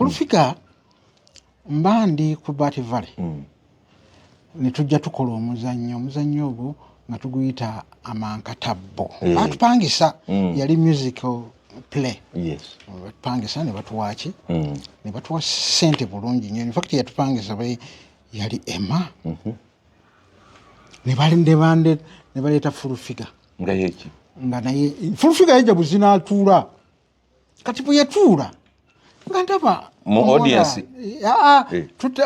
Fulfiga mbandi ku Bati Valley ne tujja tukola omuzannyo ogwo nga tuguyita Amankatabbo. Batupangisa yali musical play. Yes. Batupangisa ne batuwaki ne batuwa ssente bulungi nnyo. In fact yatupangisa yali Emma ne baleeta Fulfiga nga yeki nga naye Fulfiga yajja buzinaatuula kati bwe yatuula nga ndaba mu audience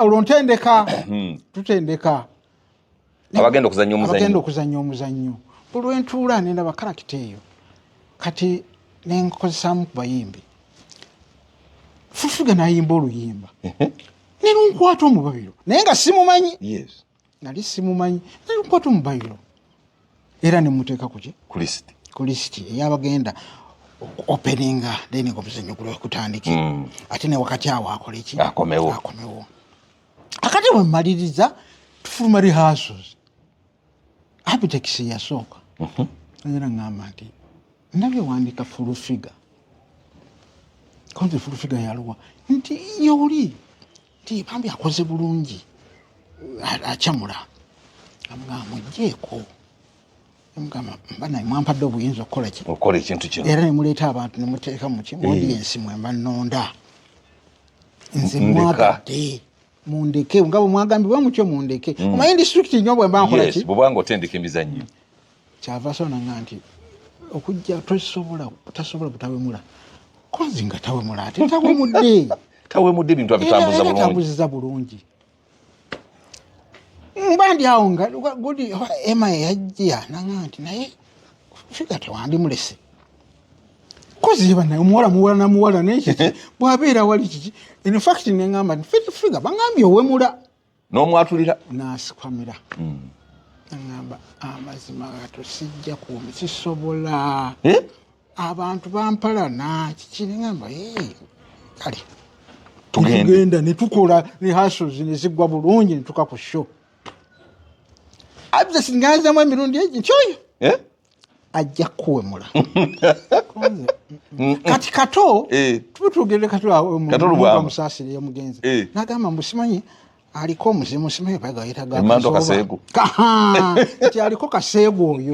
olwo tutendeka abagenda okuzannya omuzannyo olwentuula ne ndaba karakita eyo kati ne nkozesaamu ku bayimbi Fulfiga n'ayimba oluyimba ne lunkwata omubabiro naye nga simumanyi nali simumanyi ne lunkwata omubabiro era ne muteeka kuki ku lisiti ey'abagenda openinga then omuzannyo gulwe kutandike ate ne wakati awo akola iki akomewo akati bwe mmaliriza tufuluma rehearsals Abitex yasooka era ngamba nti ndabye wandika Fulfiga konze Fulfiga yaluwa nti yoli nti bambi akoze bulungi achamula amugamba mujjeeko amugamba mbana mwampadde obuyinza okukola ekintu kino era ne muleeta abantu ne muteeka mu audience mwemba nnonda nze mwagadde mundeke nga bwe mwagambibwa mutyo mundeke omanyi district nnyo bwe mba nkola ki bw'obanga otendeka emizannyo kyava so nanga nti okujja tasobola butawemula kozi nga tawemula ate tawemudde bintu abitambuza bulungi mbandi awo nga gudi Emma yajja nanga nti naye Fulfiga tewandimulese kozi yeba naye omuwala nekiki bwabeera wali kiki in fact neŋŋamba nti Fulfiga baŋŋambye owemula n'omwatulira n'asikwamira ngamba amazima gato sijja kuumi sisobola abantu bampalana kiki neŋŋamba kale tugenda ne tukola rehearsals ne ziggwa bulungi ne tuka ku show Abza singazamu emirundi egi nti oyo ajja kuwemula kati kato tubutugere kato musaasire y'omugenzi n'agamba mbusimanyi aliko omuzimu simanyi bagayita nti aliko kaseegu oyo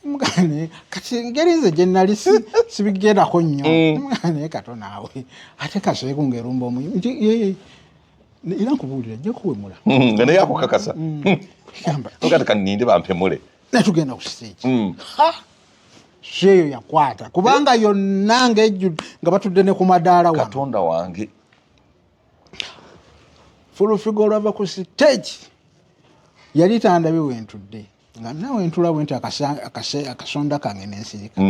mugane kati engeri nze gye nali sibigendako nnyo naye kato naawe ate kaseegu ng'erumba omuyimu nti era nkubuulira ajja kuwemula nga naye akukakasa kati kaninde bampemule netugenda ku stage sheyo yakwata kubanga yonna nga batudde ne ku madaala wano Katonda wange Fulfiga olwava ku stage yali tandabye wentudde nga nawe ntula bwe nti akasonda kange n'ensirika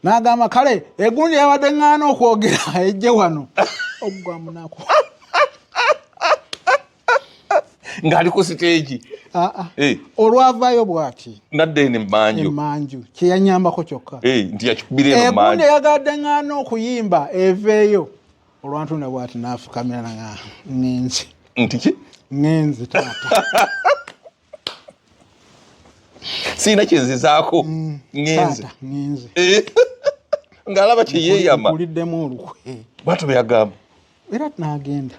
n'agamba kale egundi yabadde ŋŋaana okwogera ejje wano ogwa munaku ng'ali ku stage olwavaayo bw'ati nadde emmanju kyeyanyambako kyokka nti yakikubira eno mmanju egundi yagadde ŋŋaana okuyimba eveeyo olwantunda bw'ati n'afukamira nga ŋŋenze nti ki ŋŋenze taata siina kyenzizaako ŋŋenze ng'alaba kyeyeeyama kuliddemu olukwe bw'atyo bwe yagamba era n'agenda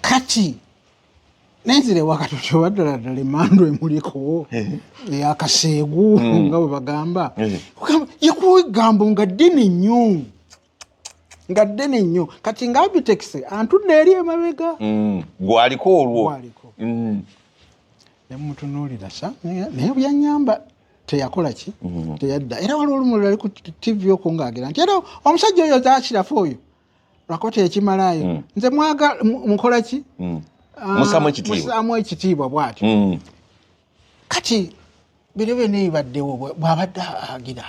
kati nenzire wakati kyobaddala ddala emmandu emuliko eyakaseegu nga bwe bagamba yakuwa egambo nga ddene nnyo kati nga Abitex antudde eri emabega gwaliko olwo ne mutunuulira naye byanyamba teyakola ki teyadda era waliwo olumuliro ali ku TV okungaagira nti era omusajja oyo zakirafu oyo lwakoti ekimalayo nze mukola ki musaamu ekitiibwa bw'atyo kati bino byonna ebibaddewo bw'abadde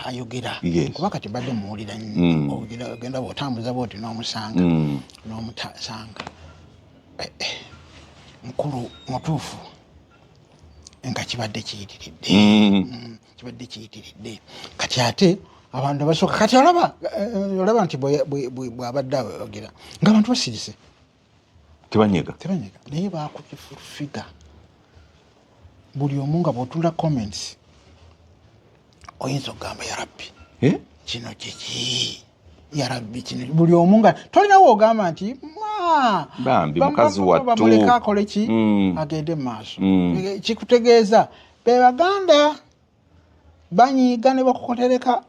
ayogera kuba kati badde muwulira ogenda bw'otambuza bw'oti n'omutasanga mukulu mutuufu nga kibadde kiyitiridde kati ate abantu basooka kati olaba nti bw'abadde ayogera ng'abantu basirise tebanyega naye bakubye Fulfiga buli omu nga bw'otula comments oyinza okugamba ya rabbi kino kiki yarabbi kino buli omu nga tolinawo ogamba nti bambi mukazi wattu bamuleka akole ki agende mu maaso kikutegeeza be Baganda banyiiga ne bakukotereka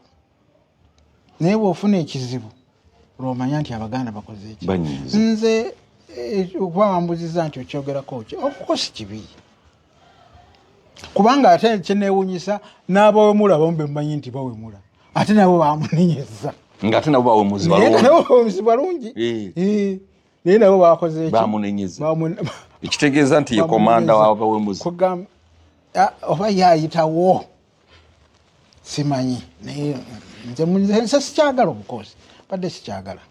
naye bw'ofuna ekizibu lw'omanya nti Abaganda bakoze eki nze okuba bambuziza nti okyogerako ki okukosi kibi kubanga ate kyeneewunyisa n'abawemula abamu bemmanyi nti bawemula ate nabo bamunenyeza ng'ate nabo bawemuzi balungi naye nabo bakoze eki bamunenyeza ekitegeeza nti ye komanda w'abawemuzi oba yayitawo simanyi naye nze sikyagala obukozi badde sikyagala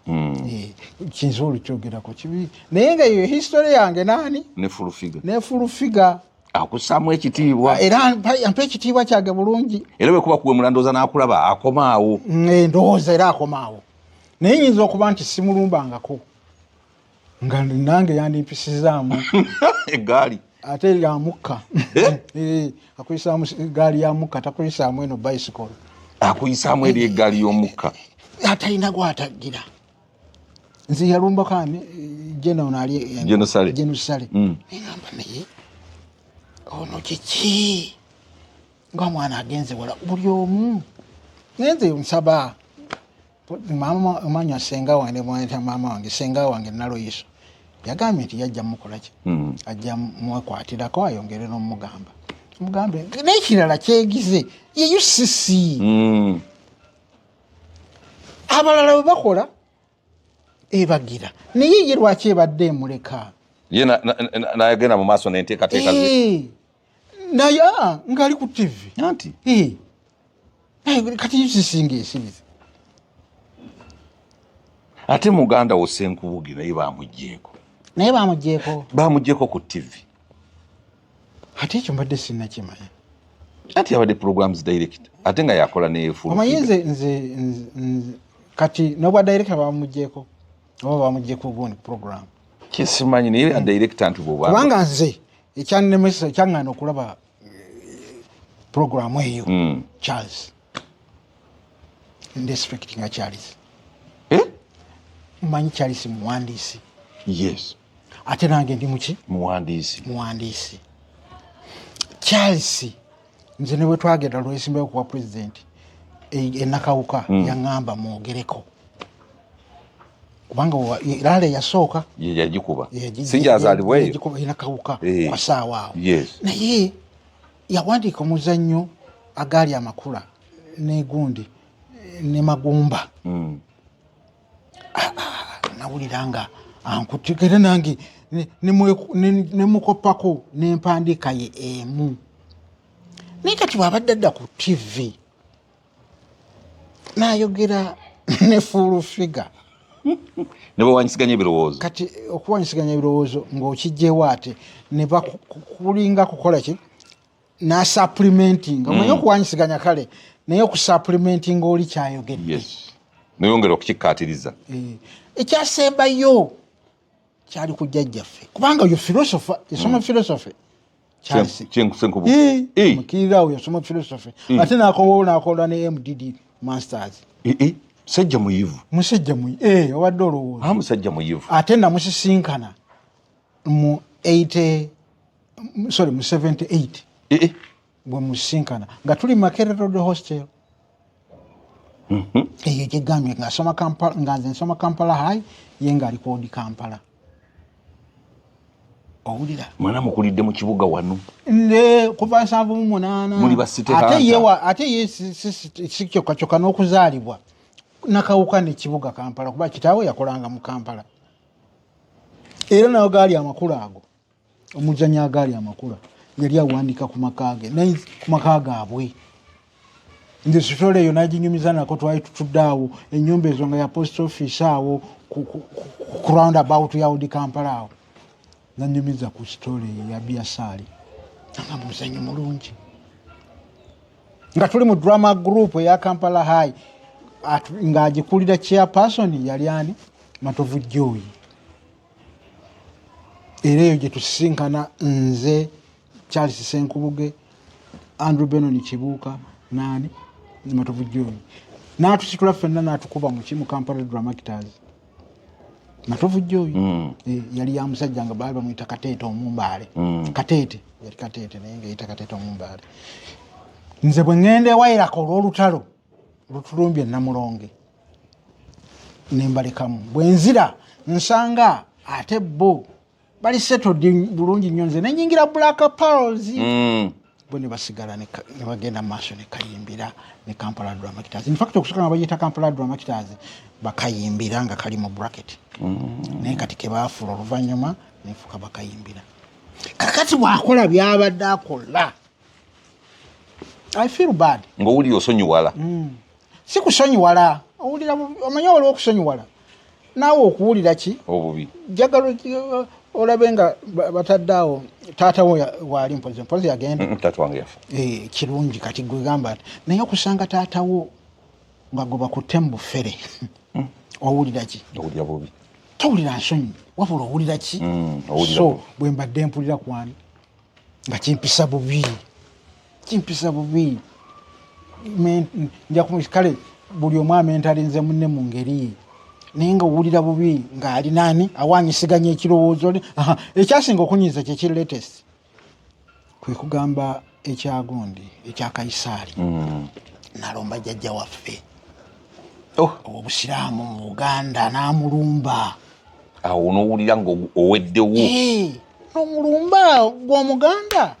kinza olukyogerako kibi naye nga eyo history yange nani nefulufiga akusaamu ekitiibwa era ampa ekitiibwa kyange bulungi era bwekuba kuwemula ndowooza n'akulaba akomaawo ndowooza era akomaawo naye nyinza okuba nti simulumbangako nga nange yandimpisizaamu egaali ate yamukka akuyisaamu gaali yamukka takuyisaamu eno bicycle akuyisaamu eri egaali y'omukka atalina gwatagira nze yalumbako ani genosale negamba naye ono kiki nga mwana agenze wala buli omu ngenze nsaba mama omanya senga wange mweta mama wange senga wange Naloyiso yagambye nti yajja mukola ki ajja mwekwatirako ayongere n'omugamba mugambe n'ekirala kyegize ye UCC abalala bwe bakola ebagira naye ye lwaki ebadde emuleka ye nayagenda mu maaso n'enteekateeka naye ng'ali ku TV anti kati UCC ng'esibize ate muganda wo Senkubuge naye bamugyeko ku TV ate ekyo mbadde sinnakimanya ati yabadde programs director ate nga yakola neefulu omanyi nze kati nobwa director bamugyeko oba bamugyeko gundi program kisimanyi naye ya director nti bwoba kubanga nze ekyannemesa kyaŋŋaana okulaba programu eyo Charles ndispecting nga Charles manyi Charles muwandiisi yes ate nange ndi muki muwandiisi Charles nze ne bwe twagenda lwesimbayo kuwa president enakawuka yaŋŋamba mwogereko kubanga Lale yasooka yagikuba sinjazaalibweyo enakawuka wasaawa awo naye yawandiika omuzannyo agaali amakula negundi ne magumba nawulira nga ankutikere nange nemukoppako n'empandiika ye emu naye kati bw'abadde adda ku TV n'ayogera ne full figure ne bawanyisiganya ebirowoozo kati okuwanyisiganya ebirowoozo ng'okijjewo ate ne bakulinga kukola ki n'asupplementing omanyi okuwanyisiganya kale naye okusupplementing oli kyayogedde neyongera okukikkaatiriza ekyasembayo kyali ku jjajjaffe kubanga yo philosopher yasoma philosophy mukirirawo yasoma philosophy ate nakola ne MDD masters musajja muyivu obadde olowooza musajja muyivu ate namusisinkana mu 78 bwe musisinkana nga tuli Makerere Road hostel eyo gyegambye nga nze nsoma Kampala High ye ng'ali kwodi Kampala owulira mwana mukulidde mu kibuga wano kuva 78 muli basite ate ye si kyokka n'okuzaalibwa nakawuka n'ekibuga Kampala kuba kitaawe yakolanga mu Kampala era nayo gaali amakula ago omuzannyo agaali amakula yali awandiika ku maka gaabwe nze sitole eyo naginyumiza nako twali tutudde awo ennyumba ezo nga ya post office awo ku roundabout ya Odi Kampala awo nanyumiza ku sitole ya Biasaali nga muzannyo mulungi nga tuli mu drama group eya Kampala High ng'agikulira chairperson yali ani Matovu Joy era eyo gye tusisinkana nze Charles Senkubuge Andrew Benon Kibuuka nani Matovu Joy n'atusitula ffenna n'atukuba mu Kampala Drama Actors Matuvujjo oyo yali ya musajja nga baali bamuyita Kateete Omumbaale Kateete yali Kateete naye nga yita Kateete Omumbaale nze bwe ŋŋenda ewayirako olw'olutalo lutulumbye Namulonge ne mbalekamu bwe nzira nsanga ate bo bali settled bulungi nnyo nze ne nnyingira Black Pearls bo ne basigala ne bagenda mu maaso ne kayimbira ne Kampala Drama Actors. In fact okusooka nga bayita Kampala Drama Actors bakayimbira nga kali mu bracket naye kati ke baafuula oluvannyuma nefuuka bakayimbira kakati bw'akola byabadde akola I feel bad ng'owulira osonyiwala si kusonyiwala owulira omanyi waliwo okusonyiwala naawe okuwulira ki obubi jagalo olabe nga bataddeawo taatawo waali mpozi yagenda taata wange yafa kirungi kati gwe gamba naye okusanga taatawo nga gwe bakutte mu bufere owulira ki owulira bubi towulira nsonyi wabula owulira ki so bwe mbadde mpulira kwani nga kimpisa bubi nja kale buli omu amentalinze munne mu ngeri naye nga owulira bubi ng'ali naani awanyisiganya ekirowoozo ekyasinga okunyiza kyekiri latest kwe kugamba ekyagundi ekya Kaisaali nalomba jjajja waffe obusiraamu mu Buganda n'amulumba awo n'owulira ng'oweddewo n'omulumba gw'Omuganda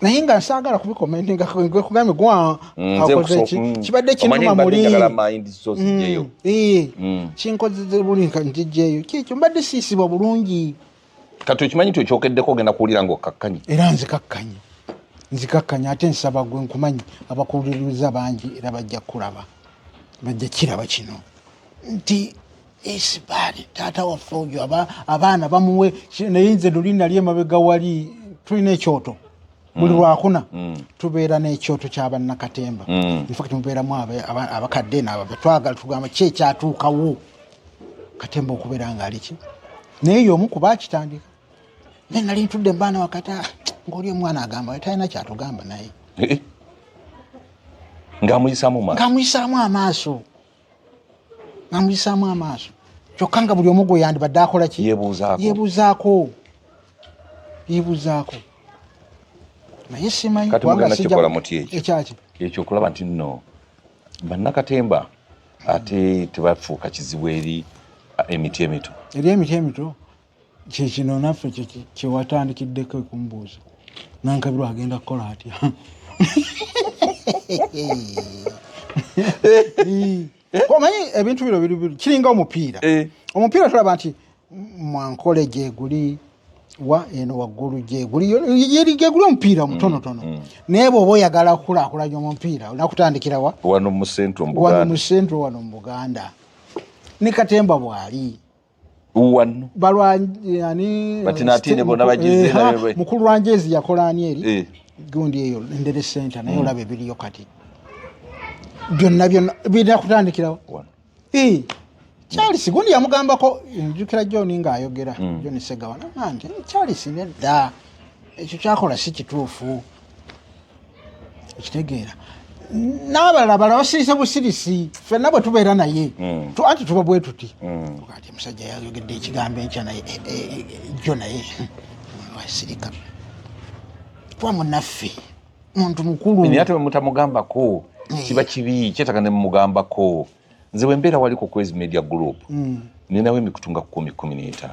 naye nga nsaagala kubikomentinga kugambye gwakoze kibadde kinuma muli kinkozeze buli njijeeyo kyekyo mbadde siisibwa bulungi kati okimanyi nti okyokeddeko ogenda kuwulira ng'okkakkanye era nzikakkanya ate nsaba gwe nkumanyi abakuliriza bangi era bajja kulaba bajja kiraba kino nti esibali taata waffe oyo abaana bamuwe naye nze luli nali emabega wali tulina ekyoto buli lwakuna tubeera n'ekyoto ky'abannakatemba infact mubeeramu abakadde twagala tugamba ki ekyatuukawo katemba okubeera ng'aliki naye y'omu kuba akitandika naye nali ntudde mbaana wakati ng'oli omwana agamba talina kyatugamba naye ng'amuyisaamu amaaso kyokka nga buli omu gwe yandibadde akola ki yeebuuzaako naye simanyi kati mugenda kikola muti ekyo okulaba nti nno bannakatemba ate tebafuuka kizibu eri emiti emito kyekino naffe kyewatandikiddeko ekumbuuza nankabirwa agenda kukola atya omanyi ebintu biro biri kiringa omupiira tulaba nti Mwankole gyeguli eno waggulu gyeguli omupiira omutonotono naye bw'oba oyagala kukulaakulanya omupiira onakutandikira wano mu sentro wano mu Buganda ne Katemba bwali wano mukulu Lwanjezi yakola ani eri gundi eyo Ndere Center naye olaba ebiriyo kati byonna birina kutandikirawo Charles gundi yamugambako njukira John ng'ayogera John Segawa nti Charles nedda ekyo kyakola si kituufu ekitegeera n'abalala basirise busirisi ffenna bwe tubeera naye anti tuba bwe tuti ati musajja yayogedde ekigambo enkya naye jjo naye wasirika twa munnaffe muntu mukulu naye ate mutamugambako kiba kibi kyetaaga ne mumugambako nze wembeera wali ku Kwezi Media Group ninawe emikutunga 10-15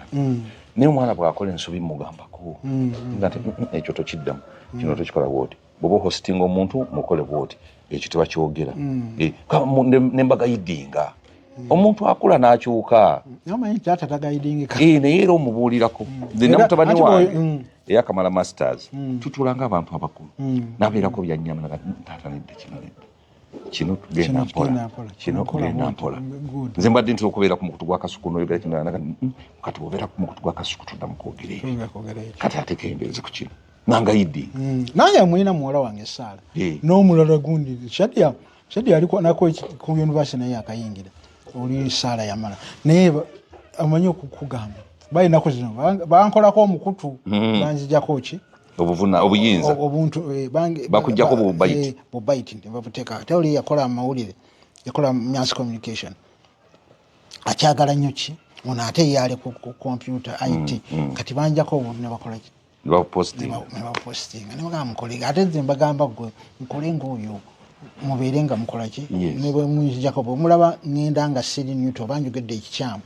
naye omwana bw'akola ensobi mugambako nga nti ekyo tokiddamu kino tokikola bwoti bw'oba hostinga omuntu mukole bwoti ekyo tebakyogera nembaga yidinga omuntu akula n'akyuka naye era omubuulirako nze namutabani wange eyakamala masters tutulanga abantu abakulu nabeerako byanyama taata nedda kino tugenda mpola nze mbadde ntera okubeera ku mukutu gwa kasuku noyogera kino kati bwobeera ku mukutu gwa kasuku tuddamu kwogere kati ate kendeeze ku kino nangayiddi nange mwina muwala wange Saala n'omulala gundi Shadia aliko nako ku university naye akayingira oli Saala yamala naye amanyi okukugamba balinako zino bankolako omukutu banzijako ki obuyinza obuntu bakujjako bubayiti bubayiti nebabuteeka tewuli yakola amawulire yakola mass communication akyagala nnyo ki ono ate yali ku computer IT kati banjako obuntu ne bakola ki ne bapostinga ne bagamba mukole ate nze mbagamba gwe mukole ng'oyo mubeere nga mukola ki ne bwe munjako bwe mulaba ngenda nga siri nyuto banjogedde ekikyamu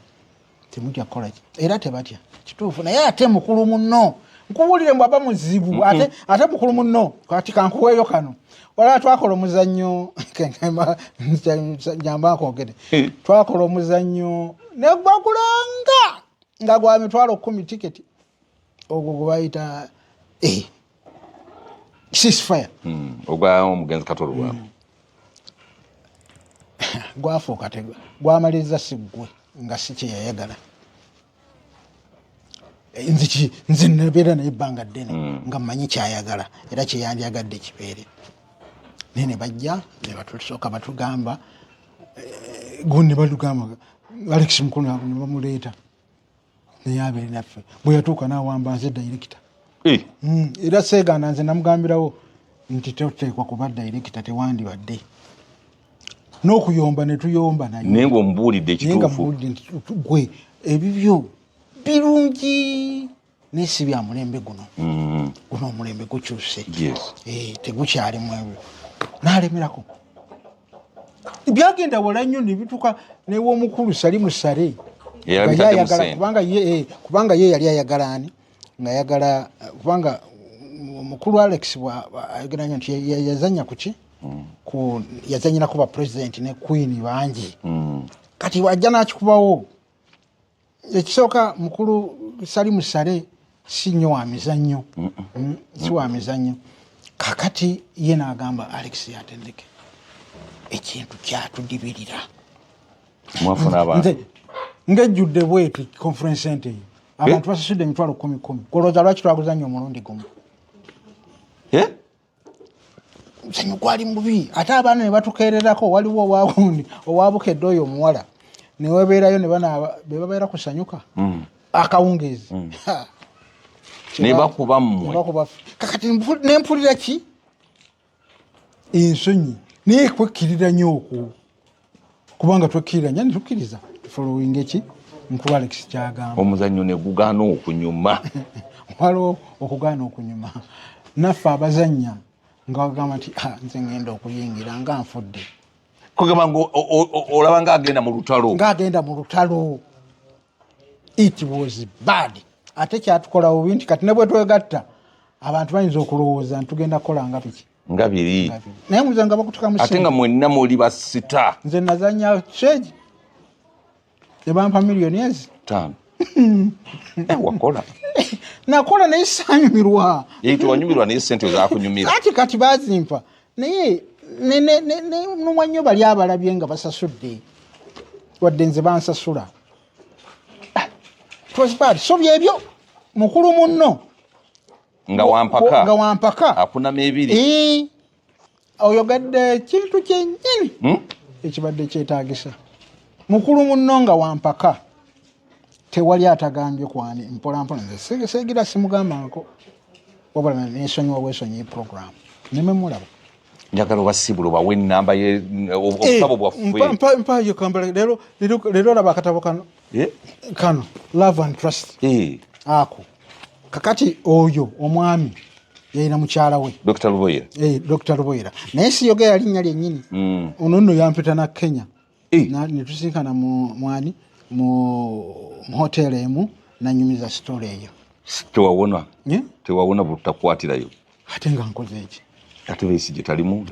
temutya kukola ki era tebatya kituufu naye ate mukulu munno nkuwulire mbwaba muzibu ate mukulu munno kati kankuweeyo kano wala twakola omuzannyo nyamba akwogere twakola omuzannyo ne gwagulanga nga gwa mitwalo 10 tiketi ogwo gwe bayita ceasefire ogwa omugenzi Katolo bwabo gwafuuka gwamaliriza siggwe nga si kye yayagala nze nabeera naye ebbanga ddene nga mmanyi kyayagala era kyeyandyagadde kibeere naye ne bajja ne batusooka batugamba gundi batugamba Alex Mukulu ne bamuleeta naye abeere naffe bwe yatuuka n'awamba nze dayirekita era seeganda nze namugambirawo nti toteekwa kuba dayirekita tewandibadde n'okuyomba ne tuyomba naye naye ng'omubuulidde ekituufu gwe ebibyo birungi naye si bya mulembe guno omulembe gukyuse tegukyalimu ebyo n'alemerako byagenda wala nnyo ne bituuka n'ew'omukulu Salimu Sale kubanga ye yali ayagala ani ng'ayagala kubanga omukulu Alex ayagala nnyo nti yazanya ku ki yazanyirako ba president ne queen bangi kati wajja n'akikubawo ekisooka mukulu Salimu Sale si nnyo wa mizannyo si wa mizannyo kakati ye n'agamba Alex yatendeke ekintu kyatudibirira mwafuna abantu ngejjudde bweti conference center abantu basasudde emitwalo 10 kolooza lwaki twaguzannya omulundi gumu muzannyo gwali mubi ate abaana ne batukeererako waliwo owawundi owabukedde oyo omuwala ne webeerayo ne banaaba be babeera kusanyuka akawungeezi ne bakuba mmwe kakati nempulira ki ensonyi naye kwekkirira nnyo okwo kubanga twekkirira nnyo netukkiriza tufollowing eki mukulu Alex kyagamba omuzannyo ne gugaana okunyuma waliwo okugaana okunyuma naffe abazannya nga bagamba nti nze ngenda okuyingira nga nfudde kugamba ngo olaba ng'agenda mu lutalo it was bad ate kyatukola bubi nti kati ne bwe twegatta abantu bayinza okulowooza ntugenda kukola nga biki nga biri naye muliza nga bakutuka mu ate nga mwenna muli basita nze nazanya sheegi ne bampa miliyoni ezi 5 wakola nakola naye saanyumirwa tewanyumirwa naye sente zakunyumira kati bazimpa naye numwa nnyo bali abalabye nga basasudde wadde nze bansasula so byebyo mukulu munno nga wampaka akunama ebiri oyogadde ekintu kyennyini ekibadde kyetaagisa mukulu munno nga wampaka tewali atagambye kwani mpolampola nze seegira simugambako wabula nensonyiwa bwesonyi program nememulaba njagala obasibulo bawe enamba obusabo bwaffe mpayo kambala leero laba akatabo kano Love and Trust ako kakati oyo omwami yalina mukyala we Dr. Luboyera naye siyogera linnya lyennyini ono nno yampita na Kenya netusinkana mwani mu hotel emu nanyumiza story eyo tewawona butakwatirayo ate nga nkoze eki ate Besigye talimu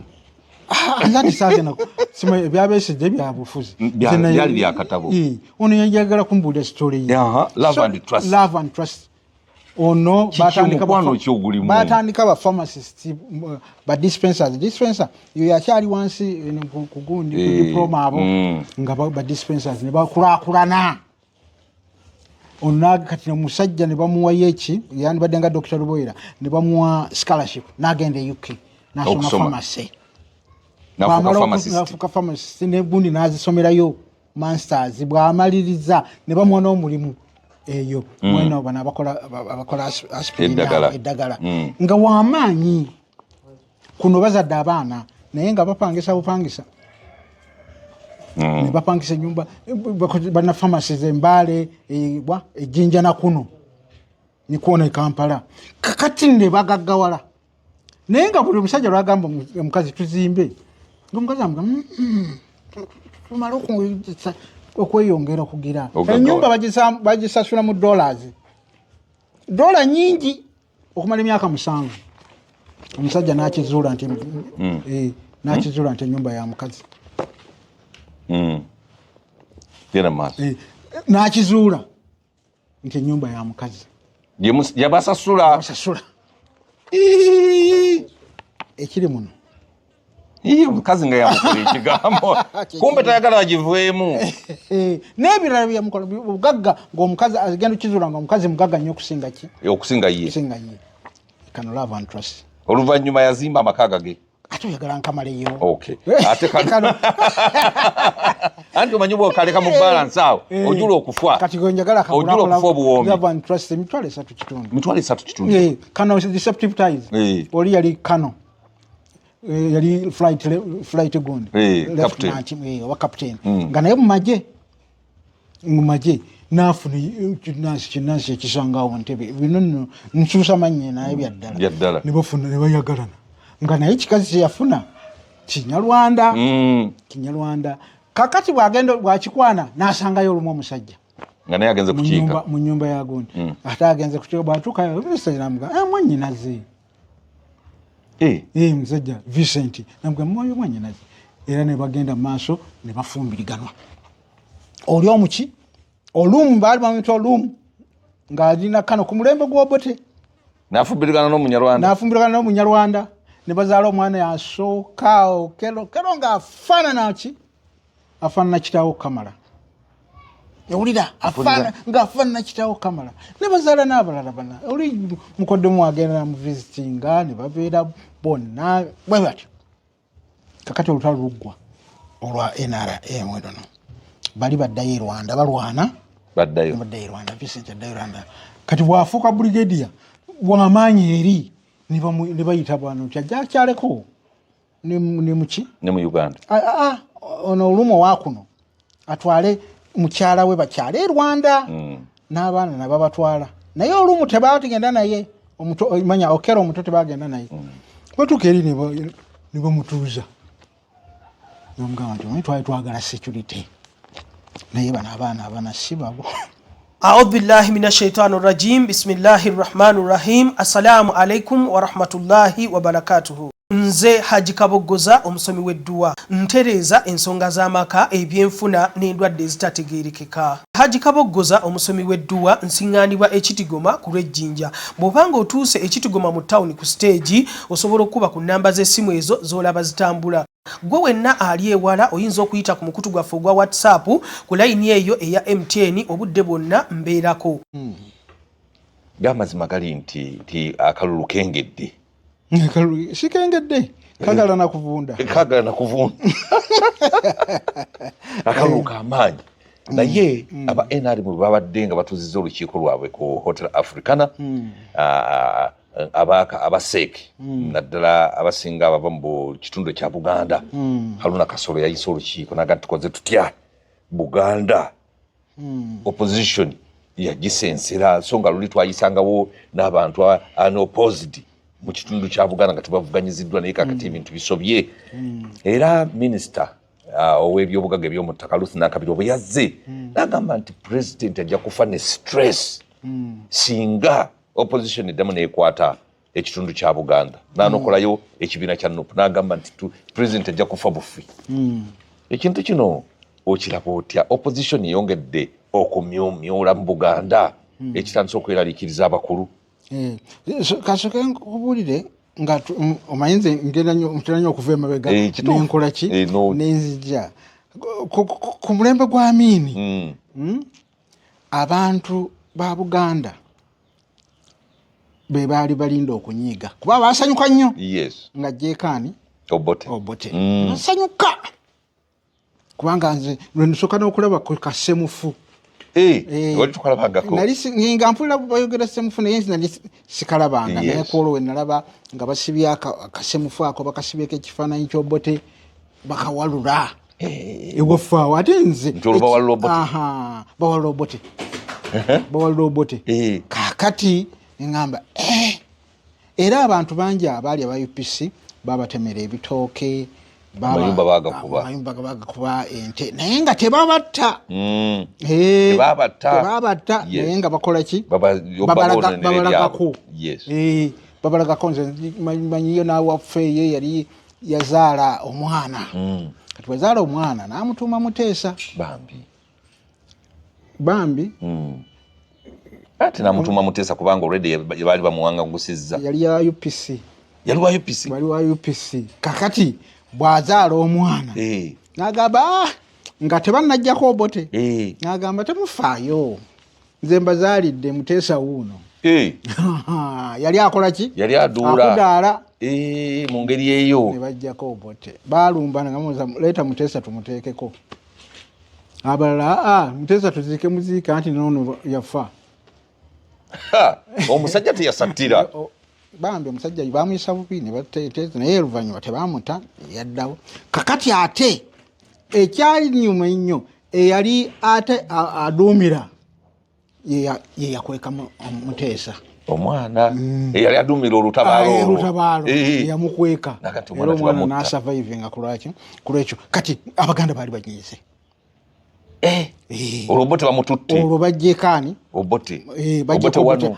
nzati sagenda sima ebya Besigye byabufuzi byali byakatabo ono yajagala kumbuulira story ye Love and Trust ono batandika ba pharmacists ba dispenser yo yakyali wansi ku gundi ku diploma abo nga ba dispensers ne bakulakulana ono kati omusajja ne bamuwa yeki yani badde nga Dr. Luboyera ne bamuwa scholarship n'agenda e UK nasoma pharmacy nafuka pharmacist ne gundi nazisomerayo masters bw'amaliriza ne bamuwa n'omulimu eyo mweno bana abakola aspirin eddagala nga wamaanyi kuno bazadde abaana naye nga bapangisa bupangisa ne bapangisa ennyumba bana pharmacies Mbale ejjinja na kuno ni kuona Kampala kakati ne bagaggawala naye nga buli omusajja lwagamba omukazi tuzimbe ng'omukazi amuga tumala okweyongera okugira ennyumba bagisasula mu dola nyingi okumala emyaka 7 omusajja n'akizuula nti n'akizuula nti ennyumba ya mukazi n'akizuula nti ennyumba ya mukazi yabasasula ekiri muno omukazi nga yamukola ekigambo kumbe tayagala agivuemu n'ebirala byamukola bugagga ng'omukazi agenda okizuula nga omukazi mugagga nnyo okusinga ye kano love and trust oluvannyuma yazimba amaka gage ate oyagala nkamaleyo ate anti omanyi bwokaleka mu balance awo ojula okufa kati gonjagala ojula okufa obuwombi love and trust emitwalo 3 kitundu kano deceptive ties oli yali kano yali flight gundi wa captain nga naye mumaje nafuna kinansi ekisangawo ntebe bino nno nsuusa manye naye byaddala ne bafuna ne bayagalana nga naye kikazi kyeyafuna kinyarwanda kakati bwakikwana n'asangayo olumu omusajja nga naye agenze kukiika mu nyumba ya gundi ate agenze kukiika bwatuukayo namuga mwanyinaze musajja Vincent namuga mwanyinaze era ne bagenda mu maaso ne bafumbiriganwa oli omuki olumu baali bamwita olumu ng'alina kano ku mulembe gw'Obote n'afumbirigana n'omunyarwanda ne bazaala omwana yasooka okero ng'afaanana kitaawo Kamala owulira ng'afaanana kitaawo Kamala ne bazaala n'abalala bana oli mukoddemu agenda mu visitinga ne babeera bonna bwe batyo kakati olutalo luggwa olwa NRM wedono bali baddayo e Rwanda balwana baddayo Rwanda Vincent addayo Rwanda kati bwafuuka brigadier bw'amaanyi eri ne bayita bwano kyaleko ne muki ne mu Uganda ono olumu wakuno atwale mukyala we bakyala e Rwanda n'abaana nababatwala naye olumu tebaagenda naye manya okero omuto tebagenda naye batuuka eri ne bamutuuza nomugamba nti twali twagala security naye bano abaana abanasibabo. A'udhu billahi minash shaitani rajim. Bismillahir rahmanir rahim. Assalamu alaikum wa rahmatullahi wa barakatuhu. Nze Haji Kabogoza omusomi w'edduwa ntereza ensonga z'amaka ebyenfuna n'endwadde ezitategeerekeka. Haji Kabogoza omusomi w'edduwa nsiŋŋaanibwa Ekitigoma ku lw'Ejjinja. Bw'obanga otuuse Ekitigoma mu ttawuni ku stage osobola okuba ku nnamba z'essimu ezo z'olaba zitambula. Gwe wenna ali ewala oyinza okuyita ku mukutu gwaffe ogwa WhatsApp ku layini eyo eya MTN obudde bwonna mbeerako. Gamazima gali nti akalulu kengedde. Sikengedde kagala na kuvunda akalulu k'amaanyi naye aba NRM babadde nga batuuzizza olukiiko lwabwe ku Hotel Africana abaseeki naddala abasinga abava mu kitundu kya Buganda. Haruna Kasolo yayisa olukiiko naga tukoze tutya Buganda opposition yagisensera so nga luli twayisangawo n'abantu unopposed mu kitundu kya Buganda nga tebavuganyiziddwa naye kakati ebintu bisobye. Era minisita ow'ebyobugaga eby'omuttaka Ruth Nakabirwa bwe yazze n'agamba nti president ajja kufa ne stress singa opposition eddamu neekwata ekitundu kya Buganda n'anokolayo ekibiina kya NUP n'agamba nti president ajja kufa bufi. Ekintu kino okiraba otya? Opposition yongedde okumyumyula mu Buganda ekitandise okweraliikiriza abakulu. Kasooka nkubulire nga omanyi ngenda nnyo okuva emabega nenkola ki nenzija ku mulembe gwa Amin. Abantu ba Buganda be baali balinda okunyiiga kuba basanyuka nnyo nga Jekaani Obote basanyuka kubanga nze lwe nsooka n'okulaba ku Kasemufu wali tukalabangako nga mpulira bayogera ssemufuna yensi nali sikalabanga naye kwolwo we nalaba nga basibye akasemufu ako bakasibyeko ekifaananyi ky'obote bakawalula ewafaawo ate nze bawalula obote kaakati neŋŋamba era abantu bangi abaali aba UPC babatemera ebitooke amayumba bagakuba ente naye nga tebabatta naye nga bakola ki babalagako nze manyiyo nawaffe yali yazaala omwana kati wezaala omwana namutuuma Muteesa Bambi ate namutuuma Muteesa kubanga already baali bamuwangangusizza yali wa UPC kakati bwazaala omwana n'agamba nga tebannajjako obote n'agamba temufaayo nze mbazaalidde Muteesa wuuno yali akola ki yali akudaala mu ngeri eyo ne bajjako obote baalumbana nga muza leeta Muteesa tumuteekeko abalala Muteesa tuziike muziika anti noono yafa omusajja teyasattira Bambi omusajja bamuyisa bubi ne bateeteeza naye oluvannyuma tebamuta yaddawo kakati ate ekyali nyuma ennyo eyali ate aduumira ye yakweka Muteesa omwana eyali aduumira olutabaalo yamukweka era omwana n'asavaivinga kulwekyo kati Abaganda baali banyiize olwo bamututte olwo bajjeekaani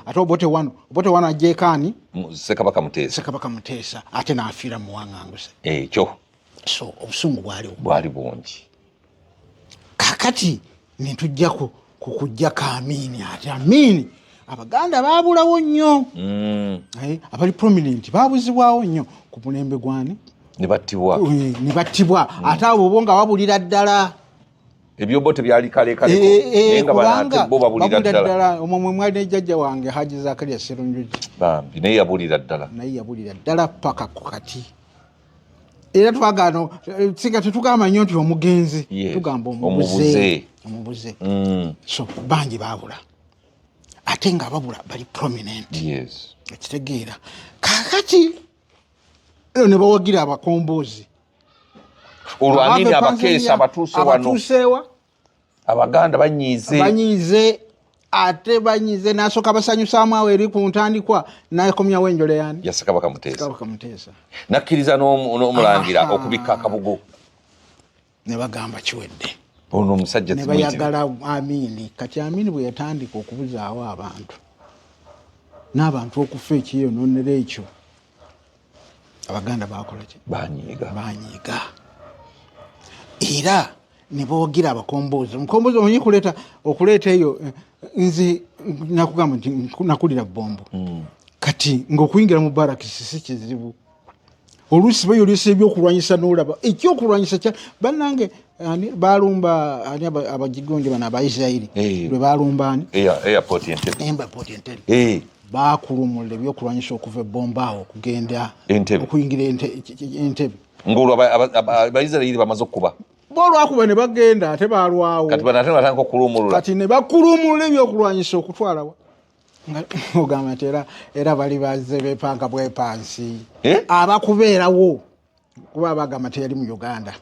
ate obote wano ajjeekaani Ssekabaka Muteesa ate n'afiira muwaŋŋanguse ekyo so obusungu bwali bungi kakati netujja kukujjako Amini ate Amini Abaganda baabulawo nnyo abali prominent baabuzibwawo nnyo ku mulembe gwani ne battibwa ate abo bo nga babulira ddala ebyobote byali kalekaleko naye nga banate bo babulira ddala omwo mwe mwali nejjajja wange Haji Zakaria Sserunjugi Bambi naye yabulira ddala paka ku kati era twagano singa tetugamba nnyo nti omugenzi tugamba omubuze so bangi baabula ate nga babula bali prominent ekitegeera kakati ne bawagira abakombozi olwanini abakeesa abatuusewa Abaganda banyiize ate banyiize n'asooka basanyusaamu awo eri ku ntandikwa n'akomyawo enjole yani ya Ssekabaka Muteesa nakkiriza n'omulangira okubikka akabugo ne bagamba kiwedde ono omusajja ne bayagala Amini kati Amini bwe yatandika okubuzaawo abantu n'abantu okufa ekiyonoonera ekyo Abaganda bakola ki banyiiga era ne boogera abakombozi omukombozi omanyi okuleeta eyo nze nakugamba nti nakulira bombo kati ng'okuyingira mu barakisi si kizibu oluusi bayolesa ebyokulwanyisa n'olaba ekyokulwanyisa bannange baalumba abagigonde bano Abaisirairi lwe baalumba airport Entebbe baakulumulira ebyokulwanyisa okuva ebbomba awo okugenda okuyingira Entebbe ng'olwo Abaisirairi bamaze okuba boolwakuba ne bagenda ate baalwawo kati ne bakulumulula ebyokulwanyisa okutwalawa ogamba nti era bali bazze beepanka bwepansi abakubeerawo kuba bagamba teyali mu Uganda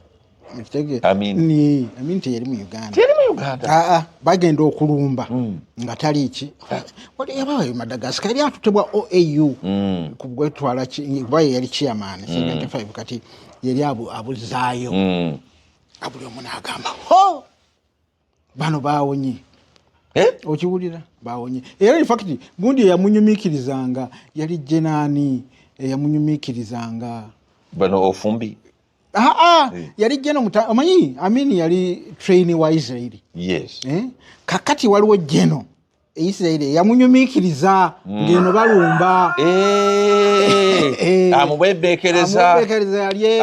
Amini teyali mu Uganda bagenda okulumba nga tali ki yabayo Madagascar yali atutebwa OAU ku gwetwala kuba yali chairman 75 kati yali abuzaayo abuli omu n'agamba bano baawonye okiwulira baawonye era in fact gundi eyamunyumiikirizanga yali Jenaani eyamunyumiikirizanga bano Ofumbi yali Jeno omanyi Amini yali traini wa Israeli kakati waliwo Jeno Israeli yamunyumiikiriza ngeno balumba amubebbeekereza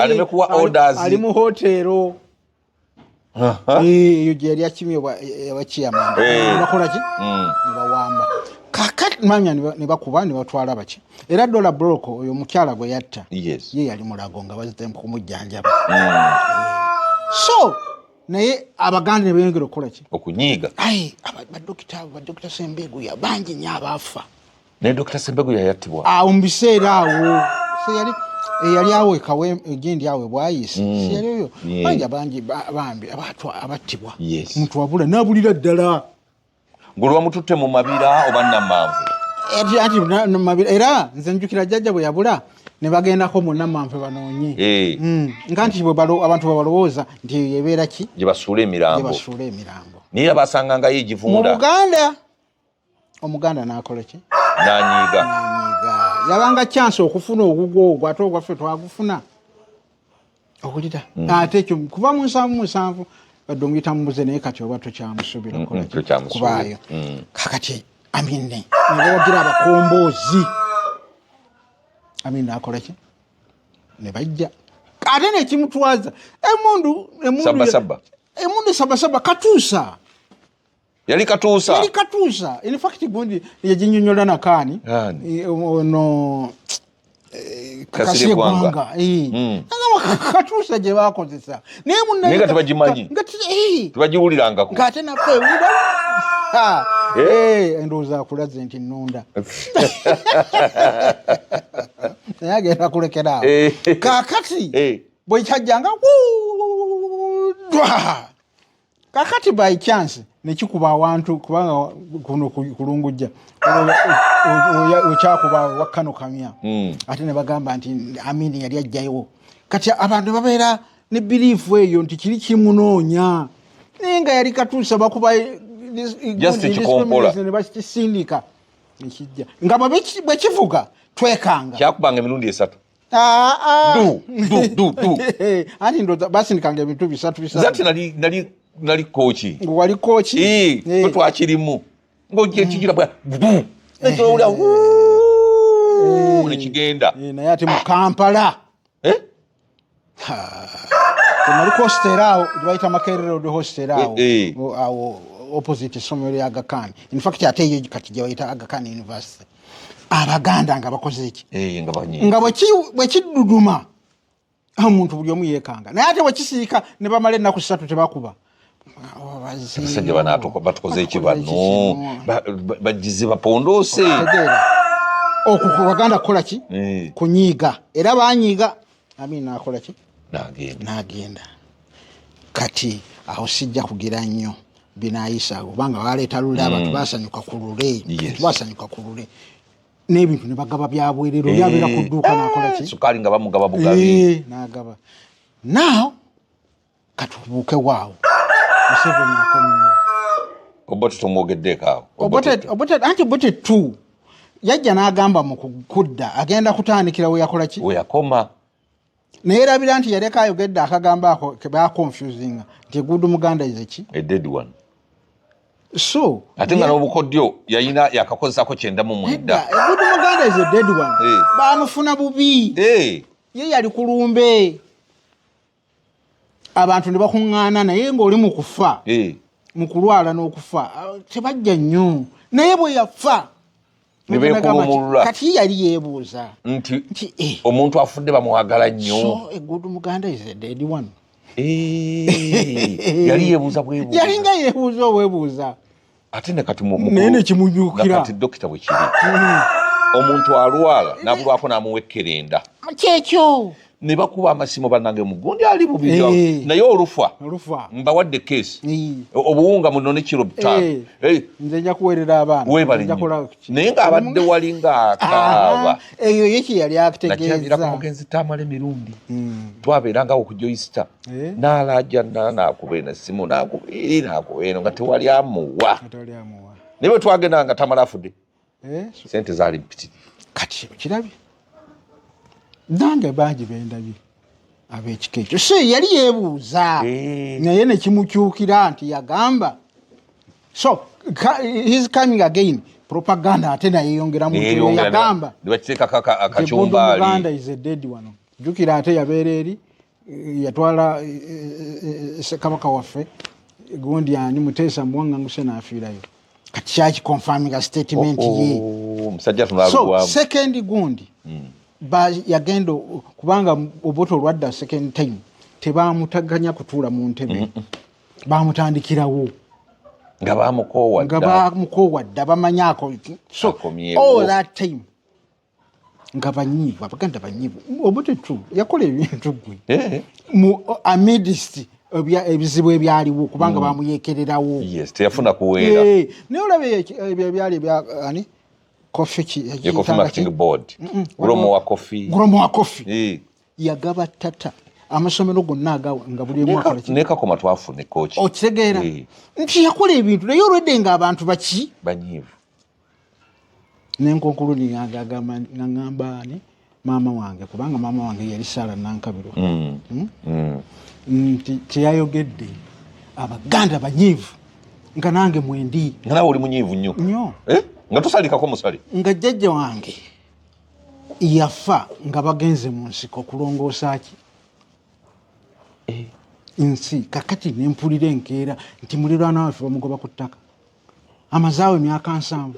aleme kuwa orders ali mu hotero eyo gye yali akimye abachairman bakola ki ne bawamba kakati manya ne bakuba ne batwala baki era Dola Broko oyo mukyala gwe yatta ye yali mulago nga bazite kumujjanjaba so naye abaganda ne beyongera okukola ki okunyiiga badokita Sembegu yabangi nnyo abaafa naye Dr. Sembegu yayattibwa awo mu biseera awo eyali awo egendi awo bwayise siyali oyo bangi bambi abattibwa muntu wabula n'abulira ddala ng'olwa mututte mu mabira oba Nammanve era nze njukira jjajja bwe yabula ne bagendako mu Nammanve banoonye nga nti abantu bwe balowooza nti eyo ebeera ki gye basuula emirambo naye abasangangayo egivunda mu Buganda Omuganda n'akola ki n'anyiiga yabanga chance okufuna ogugwo ogwo ate ogwaffe twagufuna okulita ate ekyo kuva mu 7 badde omuyita mubuze naye kati oba tokyamusubira kubaayo kakati Amine nebawagira abakomboozi Amine akola ki ne bajja ate nekimutwaza emundu sabasaba katuusa yali katuusa in fact gundi yajinyonyola nakani no Kasirye Gwanga katuusa gye bakozesa naye naye nga tebagimanyi tebagiwulirangako ng'ate naffe endowooza akulaze nti nnunda naye agenda kulekera awo kaakati bwe kyajjanga kakati by chance nekikuba awantu kubanga kuno kulungujja okyakuba wakano kamya ate ne bagamba nti Amini yali ajjayo kati abantu babeera ne belief eyo nti kiri kimunoonya naye nga yali katuusa bakuba ne bakisindika nekijja nga bwe kivuga twekanga kyakubanga emirundi 3 anti ndo basindikanga ebintu 3 zati nali kochi wali kochi twakirimu ng'okigira bwa ekyola nekigenda naye ate mu Kampala temali hostera awo gyebayita Makerere Road hostera awo opposite essomero lya Aga Khan in fact ate eyo kati gyebayita Aga Khan University abaganda nga bakoze eki nga bwe kidduduma omuntu buli omu yeekanga naye ate bwe kisiika ne bamala ennaku 3 tebakuba abasajja banaatuka batukoze eki bano bagize bapondoose okubaganda kukola ki kunyiiga era banyiiga Amini akola ki n'agenda kati awo sijja kugira nnyo binaayisa kubanga baleeta lule abantu basanyuka ku lule n'ebintu ne bagaba byabwerero byabeera ku dduuka n'akola ki sukaali nga bamugaba bugabi n'agaba naawo katubuuke waawo Museveni akomyewo Obote tomwogeddeeko awo anti Obote tu yajja n'agamba mu kudda agenda kutandikira we yakola ki we yakoma naye erabira nti yaleka ayogedde akagambo ako ke baaconfusinga nti Eggudu Muganda is eki a dead one so ate nga n'obukodyo yayina yakakozesako 99 Eggudu Muganda is a dead one baamufuna bubi ye yali kulumbe abantu ne bakuŋŋaana naye ng'oli mu kufa mu kulwala n'okufa tebajja nnyo naye bwe yafa kati yali yeebuuza nti omuntu afudde bamuwagala nnyo so Eggudu Muganda is a dead one yali yeebuuza bwebuuza yali nga yeebuuza obwebuuza ate ne kati naye nekimunyuukira kati dokita bwe kiri omuntu alwala n'abulwako n'amuwa ekkerenda kyekyo ne bakuba amasimu bannange mugundi ali bubi naye olufa mbawadde keesi obuwunga muno ne kiro 5 nze nja kuweerera abaana naye ng'abadde wali ng'akaaba eyo yeki yali nakyabira ku mugenzi taamala emirundi twabeerangawo okujoyisita n'alajja n'akuba eno essimu n'akuba eno nga tewali amuwa naye bwe twagenda nga tamala afudde sente zaali mpitiri kati kirabye nange bangi bendabye ab'ekika ekyo so yali yeebuuza naye nekimukyukira nti yagamba so his coming again propaganda ate nayeyongeramu yagamba nebakiteeka akacumbaali Muganda is a dead one jukira ate yabeera eri yatwala Kabaka waffe gundi ani Muteesa Muwanganguse n'afiirayo kati kyaki confirming a statement ye musajja tunalugwamu so second gundi yagenda kubanga Obote olwadda second time tebamutaganya kutuula mu ntebe bamutandikirawo nga bamukowadda bamanyako so all that time nga banyiivu abaganda banyiivu obutetu yakola ebintu gwe amidst ebizibu ebyaliwo kubanga bamuyekererawo teyafuna kuweera naye olaba ebyali ani Coffee Marketing Board Guromo wa Coffee yagaba tata amasomero gonna agawa nga buli mwaka nekakoma twafune coach okitegeera nti yakola ebintu naye olwedde nga abantu banyiivu nenkonkulu ngamba ani maama wange kubanga maama wange yali Sara Nankabirwa nti teyayogedde abaganda banyiivu nga nange mwendi nga nawe oli munyiivu nnyo nga tosalikako musale nga jjajja wange yafa nga bagenze mu nsiko kulongoosa ki nsi kakati nempulira enkeera nti muliraana waffe bamugoba ku ttaka amazaawe emyaka 7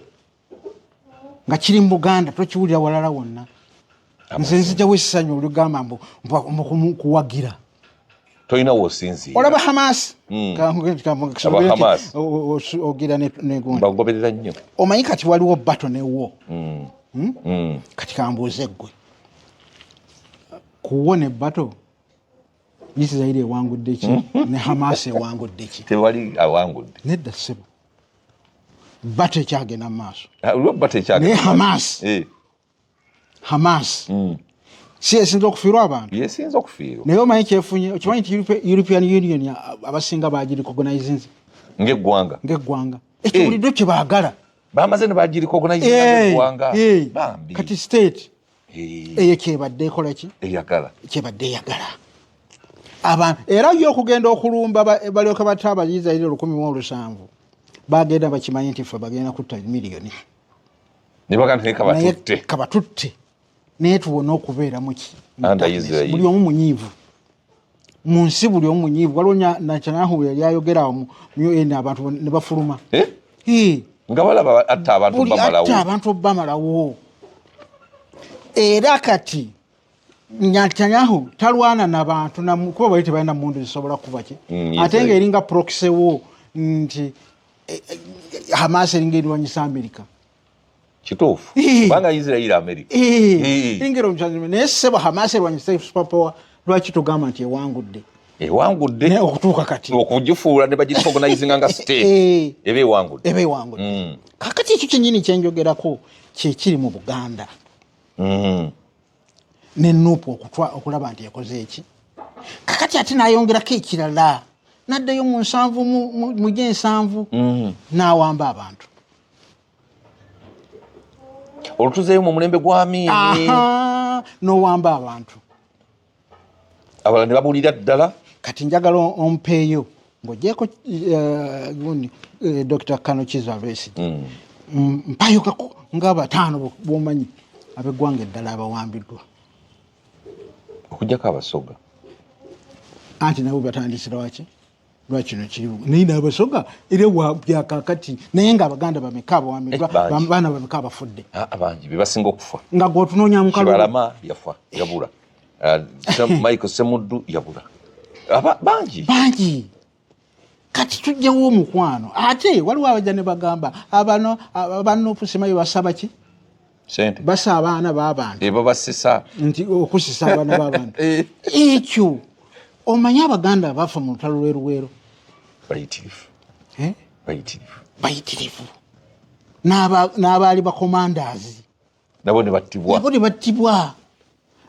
nga kiri mu Buganda tokiwulira walala wonna nze nzijjawo essanyu olugamba kuwagira tolina wosinzira olaba Hamas ogira negundi bagoberera nnyo omanyi kati waliwo bato newo kati kambuuze ggwe kuwona ebbato Isirairi ewangudde ki ne Hamas ewangudde ki tewali awangudde nedda ssebo bato ekyagenda mu maaso naye Hamas si esinza okufiirwa abantu yesinza okufiirwa naye omanyi kyefunye okimanyi nti European Union abasinga bagiricognize ng'eggwanga ekiwuliddwe kye baagala bamaze ne bagiricognize ng'eggwanga bambi kati state eyo kyebadde ekola ki kyebadde eyagala abantu era yo okugenda okulumba balyoka batta Abayisirayiri 17,000 bagenda bakimanyi nti ffe bagenda kutta miliyoni naye kabatutte naye tuwona okubeera muki buli omu munyiivu mu nsi buli omu munyiivu waliwo Netanyahu yali ayogera mu UN abantu ne bafuluma nga balaba atta abantu bamalawo era kati Netanyahu talwana n'abantu kuba bali tebalina mundu zisobola kuba ki ate ng'eringa proxy wo nti Hamas eringa erwanyisa Amerika kituufu kubanga Isirairi Amerika ingero naye ssebo Hamas erwanyisa superpower lwaki tugamba nti ewangudde okutuuka kati okugifuula ne bagicognizinga nga state eba ewangudde kakati ekyo kyennyini kyenjogerako kyekiri mu Buganda ne Nuupu okulaba nti yakoze eki kakati ate nayongerako ekirala naddayo mu 7 mu gyensanvu n'awamba abantu olutuzeeyo mu mulembe gwa Amiini n'owamba abantu abalala ne babuulira ddala kati njagala ompeeyo ng'ogyeko Dr. Kano Kizza Besigye mpayokako nga 5 bwomanyi ab'eggwanga eddala abawambiddwa okugjako Abasoga anti nabo batandisira waki lwakino kiriwo naye n'Abasoga era byakakati naye ng'Abaganda bameka abawambiddwa baana bameka abafudde abangi be basinga okufa nga gw'otunoonya mu kalulu Kibalama yafa yabula Michael Semuddu yabula bangi kati tujjawo omukwano ate waliwo abajja ne bagamba abanoopu simayi basaba ki sente basa abaana b'abantu babasisa nti okusisa abaana b'abantu ekyo omanyi Abaganda bafa mu lutalo lweruweero bayitirivu n'abaali bakomandaazi nabo ne battibwa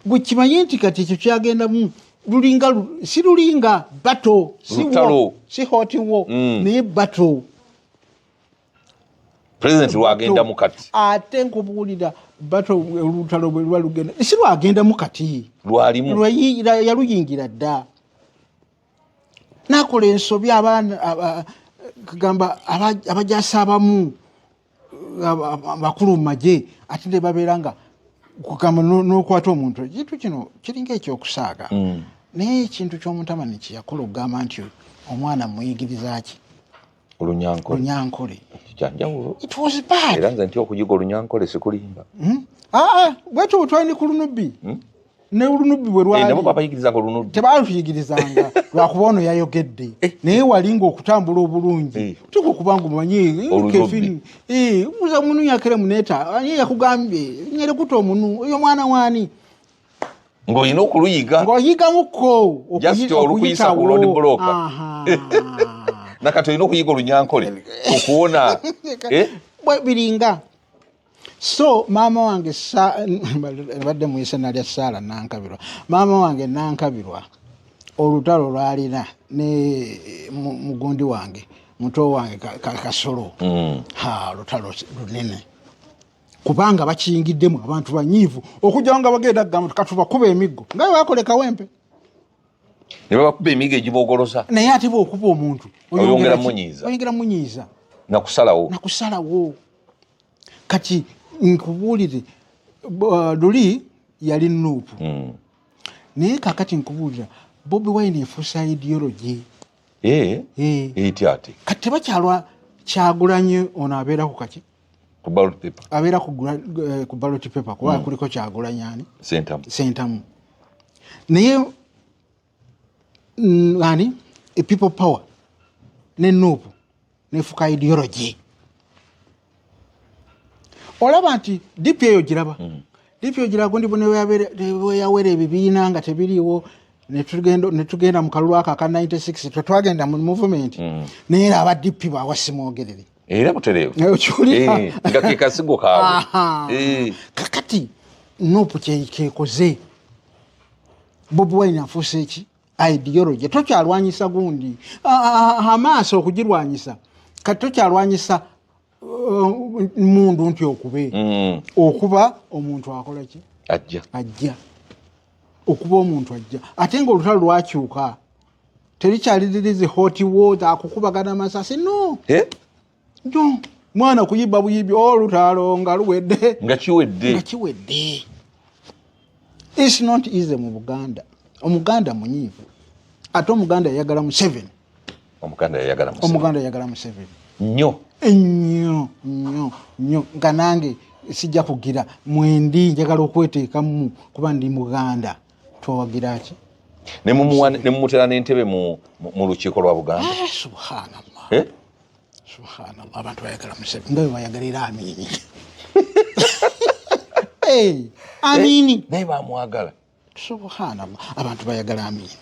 bwe kimanyi nti kati ekyo kyagendamu lulinga bato si hotiwo naye bato president lwagendamu kati ate nkubuulira bato olutalo bwe luba lugenda si lwagendamu kati yaluyingira dda nakola ensobi abaana kagamba abajasa abamu bakulu mu magye ate ne babeera nga kugamba n'okwata omuntu ekintu kino kiringa ekyokusaaga naye ekintu ky'omutamani kyeyakola okugamba nti omwana muyigiriza ki olunyankole kyanjawulo it was bad era nze nti okuyiga olunyankole sikulimba bwekyo bwe twali ne ku Lunubi ne olunubi bwe lwali nabo babayigirizanga olunubi tebaluyigirizanga lwakuba ono yayogedde naye walinga okutambula obulungi tuko kubanga omanyi kefini muza munu yakere muneta ani yakugambye nyere kuto munu oyo mwana wani ng'olina okuluyiga ng'oyigamuko okuyisa ku road blocker nakati olina okuyiga olunyankole okuwona biringa so maama wange badde muyise nalya Saala Nankabirwa maama wange Nankabirwa olutalo lwalina ne mugundi wange muto wange Kasolo lutalo lunene kubanga bakiyingiddemu abantu banyiivu okujja nga bagenda kugamba katubakuba emiggo nga bakole Kawempe ne bakuba emiggo egibogolosa naye ate bw'okuba omuntu oyongera munyiiza nakusalawo kati nkubuulire luli yali Nuupu naye kakati nkubuulira Bobi Wine efuusa ideology ate kati tebakyalwa Kyagulanyi ono abeera ku kaki ku ballot paper abeera ku ballot paper kuba kuliko Kyagulanyi ani Sentamu naye ani people power ne Nuupu nefuka ideology olaba nti DP eyo giraba DP eyo girago ndi bwe yawere ebibiina nga tebiriiwo ne tugenda mu kalulu aka 96 twagenda mu movement naye aba DP bawasimwogerere era butereevu nga ke kasigo kaabwe kakati Nuupu kyekoze Bobi Wine afuuse eki ideology tokyalwanyisa gundi amaaso okugirwanyisa kati tokyalwanyisa mundu nti okuba omuntu akola ki ajja okuba omuntu ajja ate nga olutalo lwakyuka terikyaliririze hoti ward akukubagana masasi no mwana kuyiba buyibi olutalo nga luwedde nga kiwedde it's not easy mu Buganda omuganda munyiivu ate omuganda yayagala mu 7 omuganda yayagala mu 7 nnyo nga nange sijja kugira mwendi njagala okweteekamu kuba ndi Muganda twawagira ki ne mumutera n'entebe mu lukiiko lwa Buganda subhanallah abantu bayagala mu 7 nga bayagalira Amini Amini naye bamwagala subhanallah abantu bayagala Amini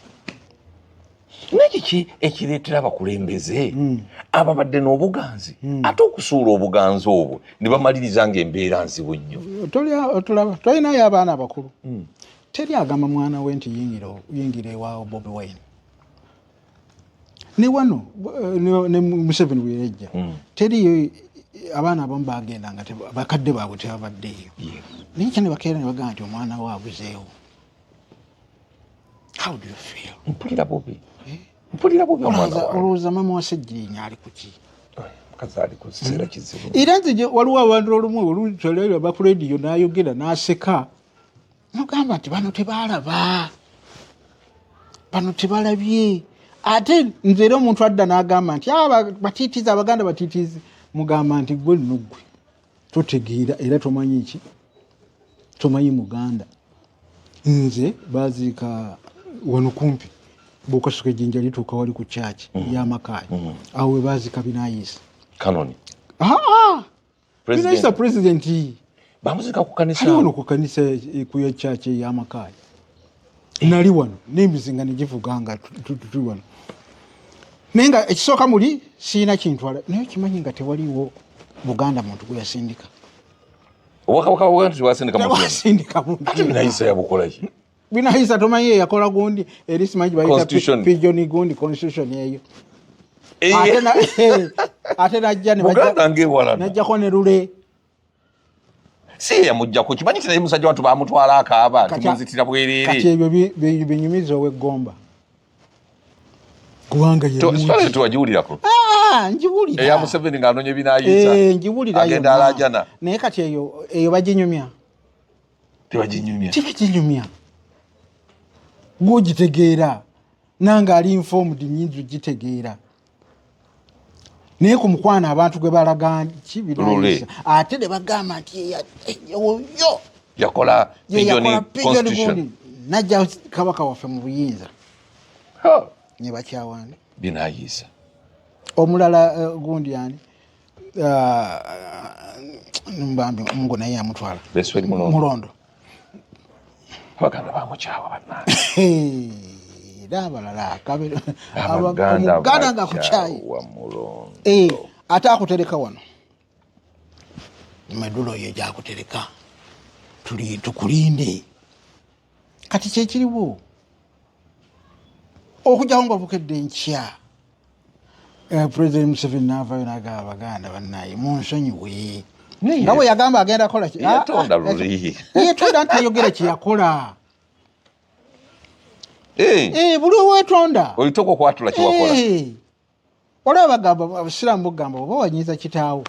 nekiki ekireetera abakulembeze ababadde n'obuganzi ate okusuula obuganzi obwo ne bamaliriza ng'embeera nzibu nnyo tolinayo abaana abakulu teri agamba mwana we nti yingira ewaawo Bobi Wine ne wano ne Museveni weerejja teriyo abaana abamu bagenda nga bakadde baabwe tebabaddeeyo naye kye ne bakeera ne bagamba nti omwana we aguzeewo. How do you feel? Mpulira bubi olowooza mama wasejjirinya ali kuki kazali ku kiseera kizibu era nze waliwo abantu olumu olutolera baku radio n'ayogera n'aseka nogamba nti bano tebalabye ate nze era omuntu adda n'agamba nti batiitizi abaganda batiitizi mugamba nti gwe nno ggwe totegeera era tomanyi ki tomanyi Muganda. Nze baziika wano kumpi bw'okasuka ejjinja lituuka wali ku kyaki y'amakaaya awo we baziika Binayisa Kanoni Binayisa pulezidenti bamuziika ku kanisa ali wano ku kanisa ku kyaki ey'amakaaya nali wano n'emizinga ne givuga nga tuli wano naye nga ekisooka muli siina kintwala naye kimanyi nga tewaliwo Buganda muntu gwe yasindika wasindika muntu Binayisa yabukola ki Binayisa tomanyi yakola gundi eri simanyi bayita pigeon gundi constitution eyo ate najja najjako ne lule si yamujjako kimanyi kinaye musajja watu bamutwala akaaba timuzitira bwerere kati ebyo binyumiza ow'eggomba kubanga tuwagiwulirako njiwulira eya Museveni ng'anonye Binayisa njiwulira agenda alajana naye kati eyo baginyumya tebaginyumya gw'ogitegeera nange ali informed nyinza ogitegeera naye ku mukwana abantu gwe balaga Binayisa ate ne bagamba nti oyo yakola pigeon constitution najja kabaka waffe mu buyinza ne bakyawandi binayiisa omulala gundi ani mbambi mungu naye amutwala Besweli Mulondo abaganda bamukyawa bannange era abalala abaganda nga kukyayi wa Mulondo ate akutereka wano medulo yo gyakutereka tukulinde kati kyekiriwo okujjawo nga bukedde nkya President Museveni n'avaayo n'agamba abaganda bannaye munsonyiwe nga bwe yagamba agenda kola yetonda luli yetonda ntayogera kyeyakola buli wetonda olitoka okwatula kyewakola olaba bagamba abasiraamu bugamba oba wanyiza kitaawo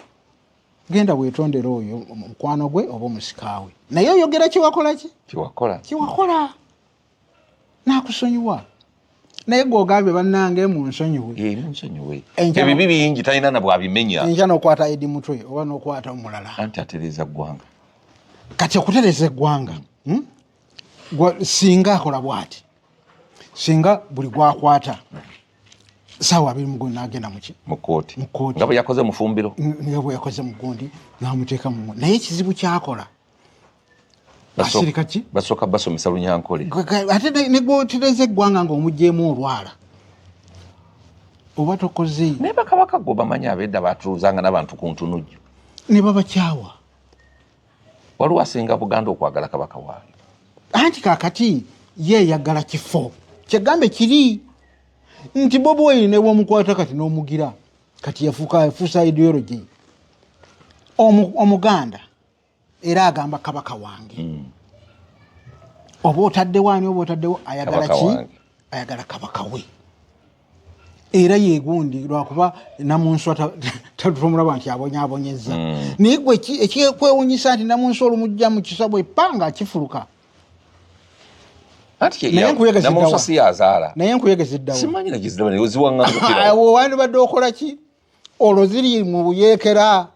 genda weetondera oyo mukwano gwe oba omusikaawe naye oyogera kyewakola kyewakola n'akusonyiwa naye gw'ogambye bannange munsonyiwe ebibi bingi talina na bwabimenya enkya n'okwata edi mutwe oba n'okwata omulala anti atereeza ggwanga kati okutereeza eggwanga singa akola bw'ati singa buli gwakwata saawa 2 n'agenda mu kooti nga bwe yakoze mufumbiro nga bwe yakoze mu gundi n'amuteeka mu naye ekizibu kyakola asirika ki basooka basomesa Lunyankole ate ne gwotereza eggwanga ng'omugjeemu olwala oba tokoze naye bakabaka gwe bamanyi abedda baatuluuzanga n'abantu ku ntunujju ne babakyawa waliwo asinga Buganda okwagala kabaka waayo anti kaakati yeeyagala kifo kyegambe kiri nti Bobi Wine ne bw'omukwata kati n'omugira kati yafuusa ideology omuganda era agamba kabaka wange oba otaddewo ani oba otaddewo ayagala ki ayagala kabaka we era yegundi lwakuba namunswa tatumulaba nti abonyaabonyeza naye gwe ekyekwewunyisa nti namunswa olumujja mu kisabwe eppanga kifuluka namunswa si yazaala naye nkuyegeza eddawo simanyi nagizidaziwaŋŋaukira wandibadde okola ki olwo ziri mu buyeekera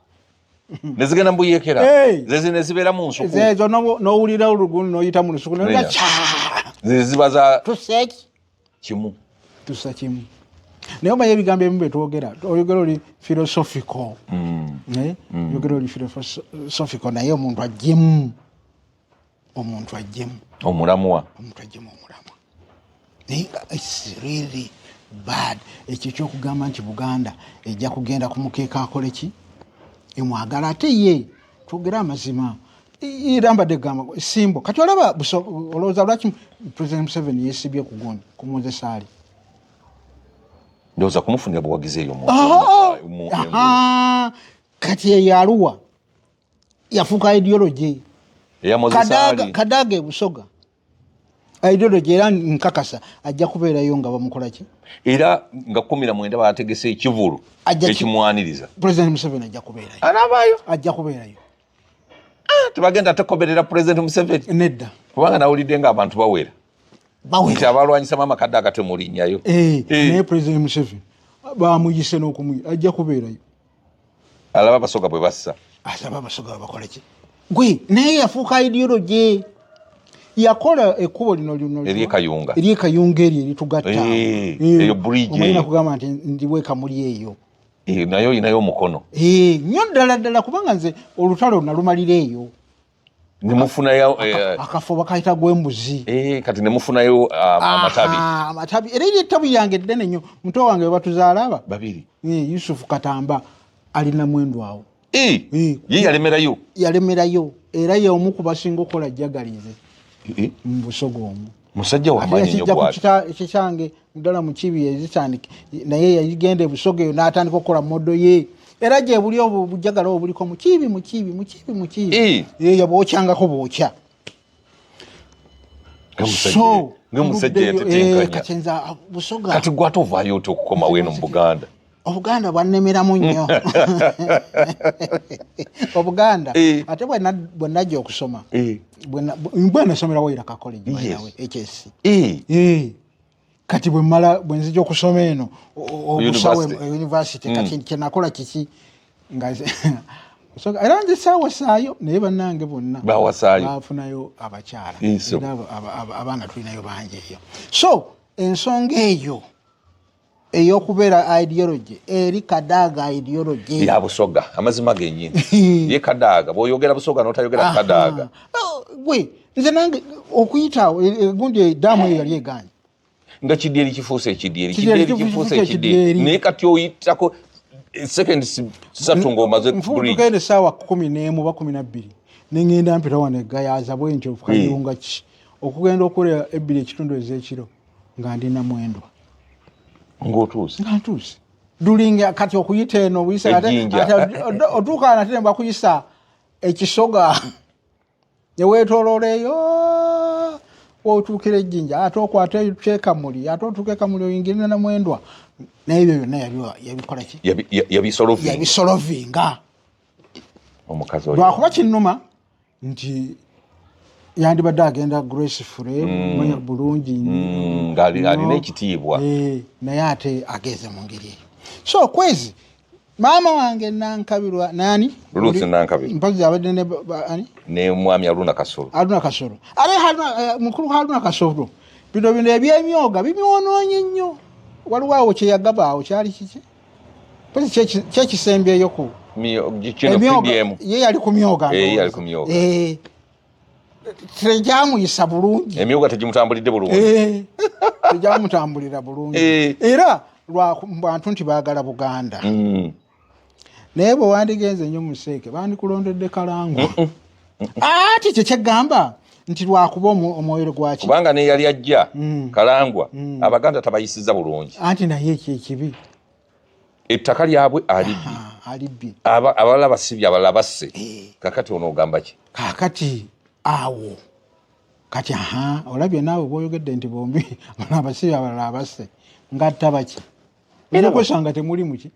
nezigenda mbuyekera zezi nezibeera mu nsuku zezo n'owulira olugundi n'oyita mu lusuku ziba za tuseki kimu tusa kimu naye omanyi ebigambo ebimu byetwogera oyogera oli philosophical oyogera oli philosophical naye omuntu ajjemu omulamuwa naye it's really bad ekyo kyokugamba nti Buganda ejja kugenda kumukeeka akole ki emwagala ate ye twogera amazima era mbadde gamba simbo kati olaba olowooza lwaki President Museveni yeesibye ku gundi kumuzesa ali ndowooza kumufunira buwagizi eyo kati eyo aluwa yafuuka ideology Kadaga e Busoga ideology era nkakasa ajja kubeerayo nga bamukola ki era nga 19 baategese ekivulu ekimwaniriza President Museveni ajja kubeerayo anabaayo ajja kubeerayo tebagenda tekoberera President Museveni nedda kubanga nawulidde nga abantu bawera nti abalwanyisa Maama Kadaga temulinnyayo naye President Museveni bamuyise n'okumuyi ajja kubeerayo alaba Abasoga bwe bassa asaba Abasoga bakola ki gwe naye yafuuka ideology yakola ekkubo lino eryekayunga eryo eritugatta eyo bridge omulina kugamba nti ndiweka muli eyo nayo inayo omukono nnyo ddala kubanga nze olutalo nalumalira eyo nemufunayo akafo bakayita gw'embuzi kati nemufunayo amatabi era eryo ettabu yange eddene nnyo muto wange we batuzaala aba babiri Yusufu Katamba alina mwendo awo ye yalemerayo era ye omu ku basinga okukola jjagalize mu Busoga omwo musajja wamanyi nnyo bw'ati ekikyange ddala mu kibi ezitandika naye yagenda e Busoga eyo n'atandika okukola modo ye era gye buli obujjagala obuliko mu kibi ye bwokyangako bwokya ngamusajja yatetenkanya Busoga kati gwate ovaayo oti okukoma weeno mu Buganda Obuganda bwannemeramu nnyo Obuganda ate bwe najja okusoma bwe nasomera Wairaka College nawe HS kati bwe nzija okusoma eno obusawe university kati kyenakola kiki nga era nze saawasaayo naye bannange bonna baafunayo abakyala abaana tulinayo bangi eyo. So ensonga eyo ey'okubeera ideology eri Kadaga ideology ya Busoga amazima gennyini ye Kadaga bw'oyogera Busoga n'otayogera Kadaga gwe nze nange okuyita egundi eddamu eyo yali eganye nga Kidyeri kifuuse Kidyeri naye kati oyitako seconds 3 ng'omaze tugende essaawa 11 oba 12 ne ngenda mpita wano egayaza bwentyo kayunga ki okugenda okulera 2 ez'ekiro nga ndina mwendwa ng'otuuse dulinga kati okuyita eno buyisa otuuka nate bakuyisa ekisoga neweetoolooleeyo otuukira ejjinja ate okwata ekyekamuli ate otuuka ekamuli oyingirina na mwendwa n'ebyo byonna yabikola ki yabisolovinga omukazi lwakuba kinnuma nti yandibadde agenda gracefully manya bulungi ng'alina ekitiibwa naye ate ageze mu ngeri eyo. So kwezi maama wange Nankabirwa nani Ruth Nankabirwa mpazi abadde ne mwami Haruna Kasolo ale mukulu Haruna Kasolo bino ebyemyoga bimwonoonye nnyo. Waliwo awo kyeyagabaawo kyali kiki mpazi kyekisembyeyo ku ye yali ku myoga tejamuyisa bulungi emyoga tegimutambulidde bulungi tejamutambulira bulungi era lwa bantu nti baagala Buganda naye bwe wandigenze nnyo museeke bandikulondedde Kalangwa ati kyekyegamba nti lwakuba omwoyo gwaki kubanga ne yali ajja Kalangwa Abaganda tabayisiza bulungi anti naye ekyekibi ettaka lyabwe alibbi abalala basibye abalala basse kakati onoogamba ki kakati awo kati olabye naawe bw'oyogedde nti bombi abasibe abalala abasse ngatta baki era kwesanga temuli muki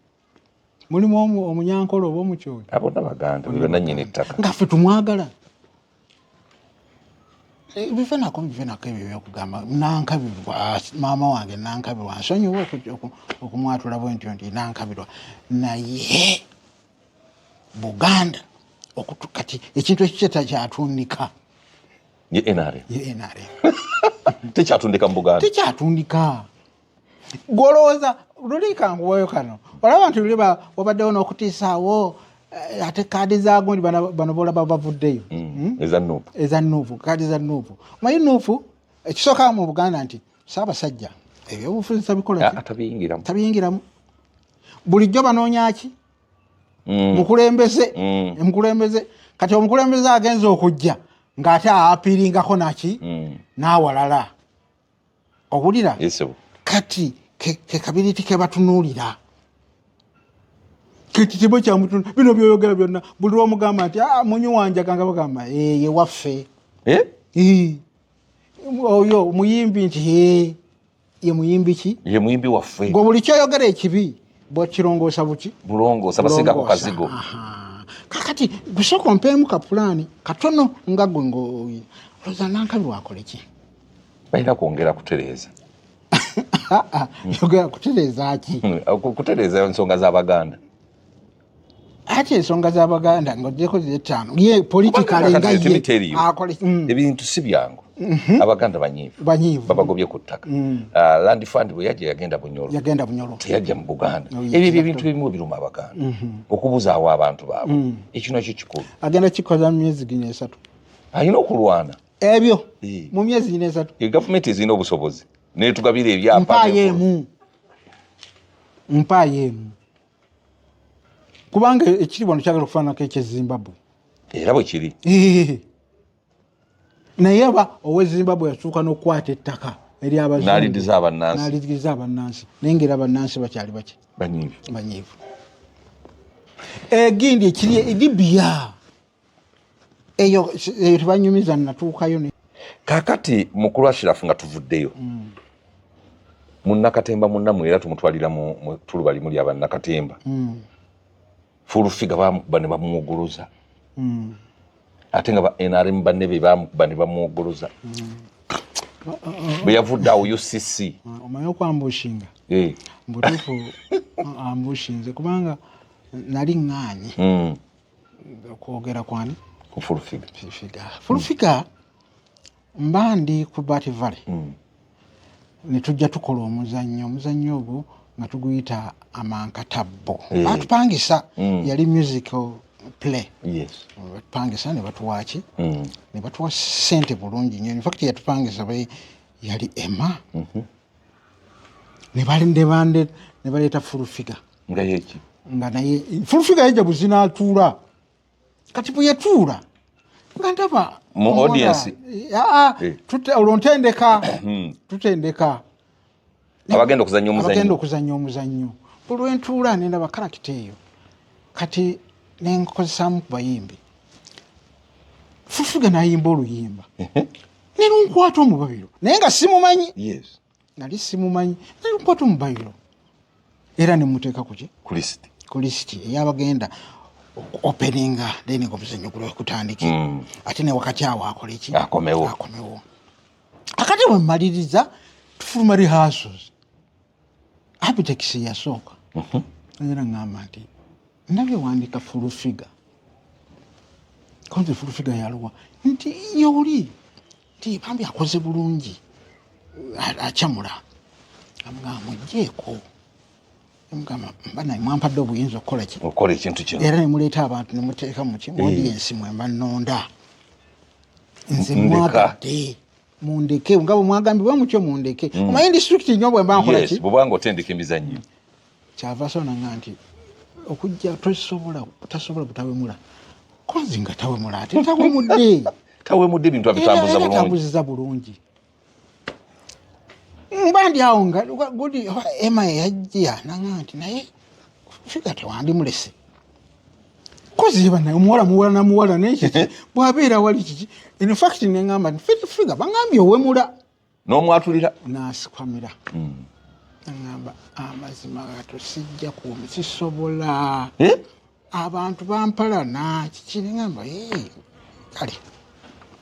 mulimu omunyankolo oba omukyoli abonna Baganda bonna nnyini ettaka ngaffe tumwagala bivenako ebyo byokugamba Nankabirwa maama wange Nankabirwa nsonyiwa okumwatula bwentyo nti Nankabirwa naye Buganda kati ekintu ekyo kyatundika ye NRM tekyatundika mu Buganda tekyatundika golowooza lulika nguwayo kano olaba nti luli wabaddewo n'okutiisaawo ate kaadi zaagundi bano bolaba bavuddeyo eza Nuupu kaadi za Nuupu omanyi Nuupu ekisooka mu Buganda nti Ssaabasajja ebyobufuzi tabiyingiramu bulijjo banoonyaki mukulembeze kati omukulembeze agenza okujja ng'ate apiiringako naki n'awalala owulira kati kekabiriti kebatunuulira kititibo kyamutundu bino byoyogera byonna buli lwomugamba nti munyiwanjaganga bagamba ye waffe oyo muyimbi nti ye muyimbi ki ye muyimbi waffe gwe buli kyoyogera ekibi bwekirongoosa buki bulongoosa basingako kazigo kakati gusooka ompeemu kapulaani katono nga gwe olowooza Nankabirwa akole ki balina kwongera kutereeza yogera kutereeza ki kutereeza ensonga z'Abaganda ate ensonga z'Abaganda ng'ogyeko z'ettaano ye politikale nga ye akole ebintu si byangu Abaganda banyiivu babagobye ku ttaka Land Fund bwe yagenda Bunyoro teyajja mu Buganda ebyo ebintu ebimu biruma Abaganda okubuzaawo abantu baabwe ekyo nakyo kikulu agenda kikoza mu myezi 3 alina okulwana ebyo mu myezi 3 gavumenti ezirina obusobozi netugabira ebyapa mpaayo kubanga ekiri wano kyagala okufaananako ekyezimbabwe era bwe kiri naye owe Zimbabwe yatuuka n'okukwata ettaka eri n'aliddiza abannansi naye ngera abannansi bakyali baki banyiivu egindi ekiri Libya eyo tebanyumiza natuukayo kakati mukulu Ashirafu nga tuvuddeyo munnakatemba munnamu era tumutwalira mu tulubali muli abannakatemba fulufiga bamukuba ne bamuwogoloza ate nga NRM banne be bamukuba ne bamuwogoloza bwe yavudde awo UCC omanyi okwambushinga mbutuufu ambushinze kubanga nali ŋŋaanyi Kwogera kwani ku full figure. Full figure mbandi ku Bati Valley. Ne tujja tukola omuzannyo ogwo nga tuguyita Amankatabbo. Batupangisa yali musical play. Yes. Batupangisa ne batuwaki. Ne batuwa ssente bulungi nnyo. In fact yatupangisa yali Emma. Ne baleeta full figure. Nga yeki. Nga naye full figure yajja buzinaatuula. Kati bwe yatuula nga ndaba mu audience olwontendeka tutendeka abagenda okuzannya omuzannyo olwentuula ne ndaba karakita eyo kati nenkozesaamu ku bayimbi fufuga n'ayimba oluyimba ne lunkwata omubabiro naye nga simumanyi nali simumanyi ne lunkwata omubabiro era ne muteeka kuki ku lisiti ey'abagenda openinga then obuzannyo gulwe kutandike ate ne wakati awo akola eki akomewo akati bwe mmaliriza tufuluma rehearsals Abitex yasooka era ngamba nti ndabye wandika full figure konze full figure yaluwa nti yoli nti bambi akoze bulungi achamula amugamba mujjeeko mugamba mbana mwampadde obuyinza okukola ekintu kino era ne muleeta abantu ne muteeka mu audience mwemba nnonda nze mwagadde mundeke nga bwe mwagambibwa mutyo mundeke omanyi district nnyo bwe mba nkola ki bwebanga otendeka emizannyo kyava so nanga nti okujja tasobola butawemula konzi nga tawemula ate tawemudde ebintu abitambuza bulungi mbandi awo nga gudi Emma yajja nanga nti naye figa tewandi mulese kozi bana omuwala n'ekiki bw'abeera wali kiki in fact nengamba nti figa bangambye owemula n'omwatulira n'asikwamira nangamba amazima gato sijja sisobola abantu bampalana kiki nengamba kale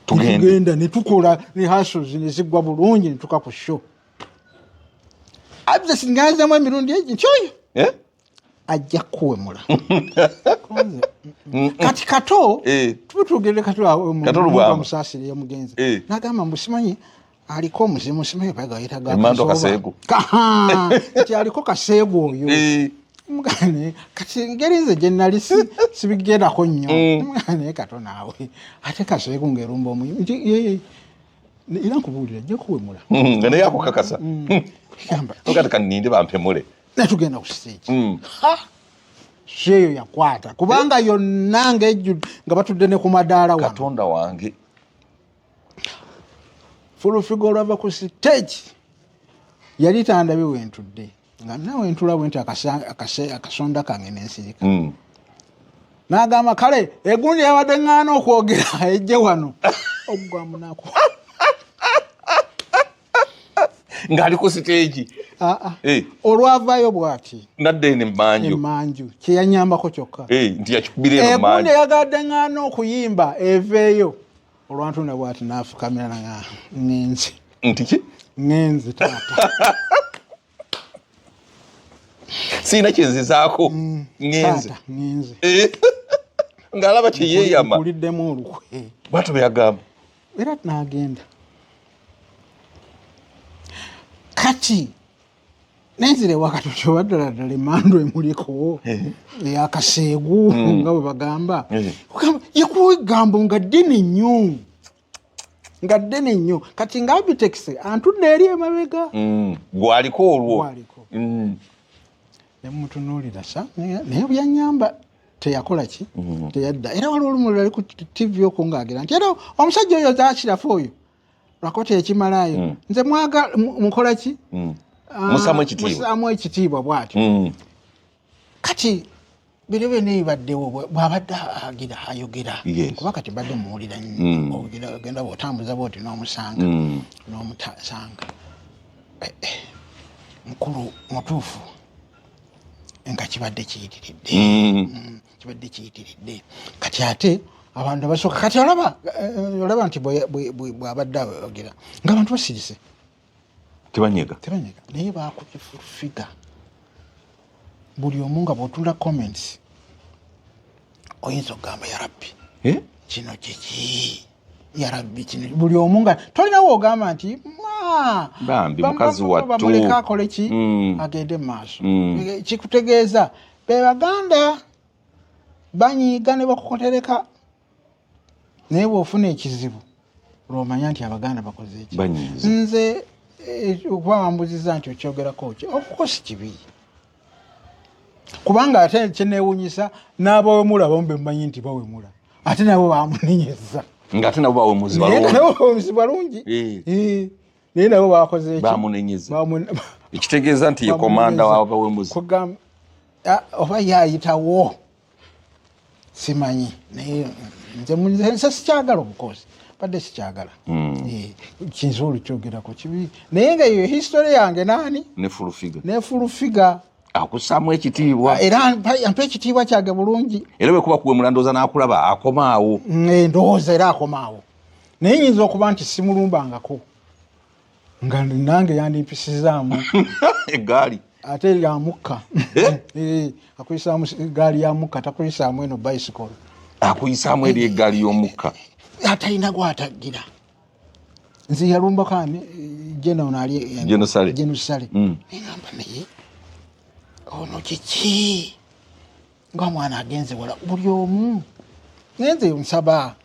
tugenda ne tukola rehearsals ne zigwa bulungi ne tuka ku show abza singazamu emirundi egi nti oyo ajja kuwemula kati kato tubitugere kato awo musaasire yamugenzi nagamba mbusimanyi aliko omuzimu simanyi baga yetagamandokaseego nti aliko kaseego oyo mugane kati ngeri nze gye nali sibigerako nnyo mugane kato naawe ate kaseego ng'erumba omuyimu nti era nkubuulira ajja kuwemula nga naye akukakasa kati kaninde bampemule netugenda ku stage sheyo yakwata kubanga yonna nga batudde ne ku madaala wano katonda wange full figure olwava ku stage yali tandabye wentudde nga nawe ntula bwe nti akasonda kange n'ensirika n'agamba kale egundi yabadde ŋŋaana okwogera ejje wano ogwamunako ng'ali ku stage olwavaayo bw'ati nadde emmanju kyeyanyambako kyokka nti yakikubira eno egundi yagadde ŋŋaana okuyimba eveeyo olwantunda bw'ati n'afukamira nga ŋŋenze nti ki ŋŋenze taata siina kyenzizaako ŋŋenze ng'alaba kyeyeeyama kuliddemu olukwe bwatyo bwe yagamba era n'agenda kati nenzire wakati kyobaddala emmandu emuliko eyakaseegu nga bwe bagamba yakuwa egambo nga ddene nnyo kati nga Abitex antudde eri emabega gwaliko olwo nemutunuulira sa naye byanyamba teyakola ki teyadda era waliwo olumuliro ali ku TV okungaagira nti era omusajja oyo zaakirafu oyo lwakota ekimalayo nze mwaga mukola ki musamu ekitiibwa bw'atyo kati bino byonna ebibaddewo bw'abadde ayogera kuba kati badde muwulira nnyo ogenda bw'otambuza bw'oti n'omusanga n'omutasanga mukulu mutuufu nga kibadde kiyitiridde kati ate abantu abasooka kati olaba nti bw'abadde ayogera ng'abantu basirise tebanyega naye bakubye figa buli omu nga bw'otula comments oyinza okugamba ya rabbi kino kiki ya rabbi kino buli omu nga tolinawo ogamba nti bambi mukazi wattu bamuleka akole ki agende mu maaso kikutegeeza be baganda banyiiga ne bakukotereka naye bw'ofuna ekizibu olwomanya nti abaganda bakoze eki nze okuba wambuziza nti okyogerako ki okuko si kibi kubanga ate kyeneewunyisa n'abawemula abamu bemmanyi nti bawemula ate nabo bamunenyeza ng'ate nabo bawemuzi balungi naye nabo bakoze eki bamunenyeza ekitegeeza nti ye komanda w'abawemuzi oba yayitawo simanyi naye nze sikyagala obukozi badde sikyagala kinza olukyogerako kibi naye nga eyo history yange nani nefulufiga akusaamu ekitiibwa era ampa ekitiibwa kyange bulungi era bwekuba kuwemula ndowooza n'akulaba akomaawo ndowooza era akomaawo naye nyinza okuba nti simulumbangako nga nange yandimpisizaamu egaali ate yamukka akuyisaamu egaali yamukka takuyisaamu eno bicycle akuyisaamu eri egaali y'omukka atalina gwatagira nze yalumbako ani genusale negamba naye ono kiki nga omwana agenze wala buli omu ngenze nsaba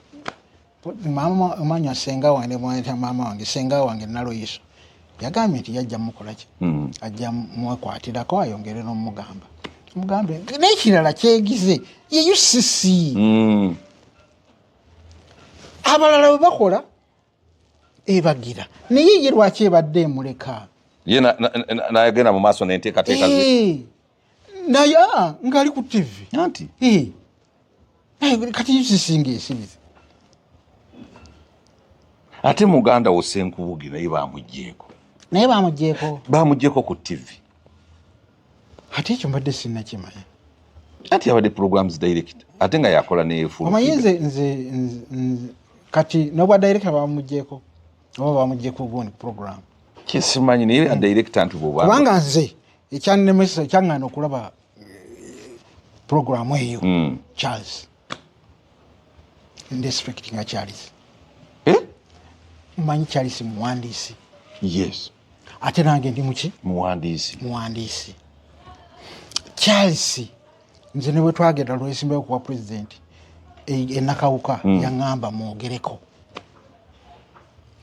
mama omanya senga wange mweta mama wange senga wange naloyiso yagambye nti yajja mukola ki ajja mwekwatirako ayongere n'omugamba mugambe n'ekirala kyegize ye UCC abalala bwe bakola ebagira naye ye lwaki ebadde emuleka ye nayagenda mu maaso n'enteekateeka ze naye ng'ali ku TV anti kati UCC ng'esibize ate muganda wo Senkubuge naye bamugyeko ku TV ate ekyo mbadde sinnakimanya ati yabadde programs director ate nga yakola neefulu omanyi nze kati nobwa director bamugyeko oba bamugyeko gundi program kisimanyi naye director nti kubanga nze ekyannemesa ekyaŋŋaana okulaba program eyo Charles ndispecting nga Charles manyi Charles muwandiisi yes ate nange ndi muki muwandiisi Charles nze ne bwe twagenda lwesimbayo kuwa president enakawuka yaŋŋamba mwogereko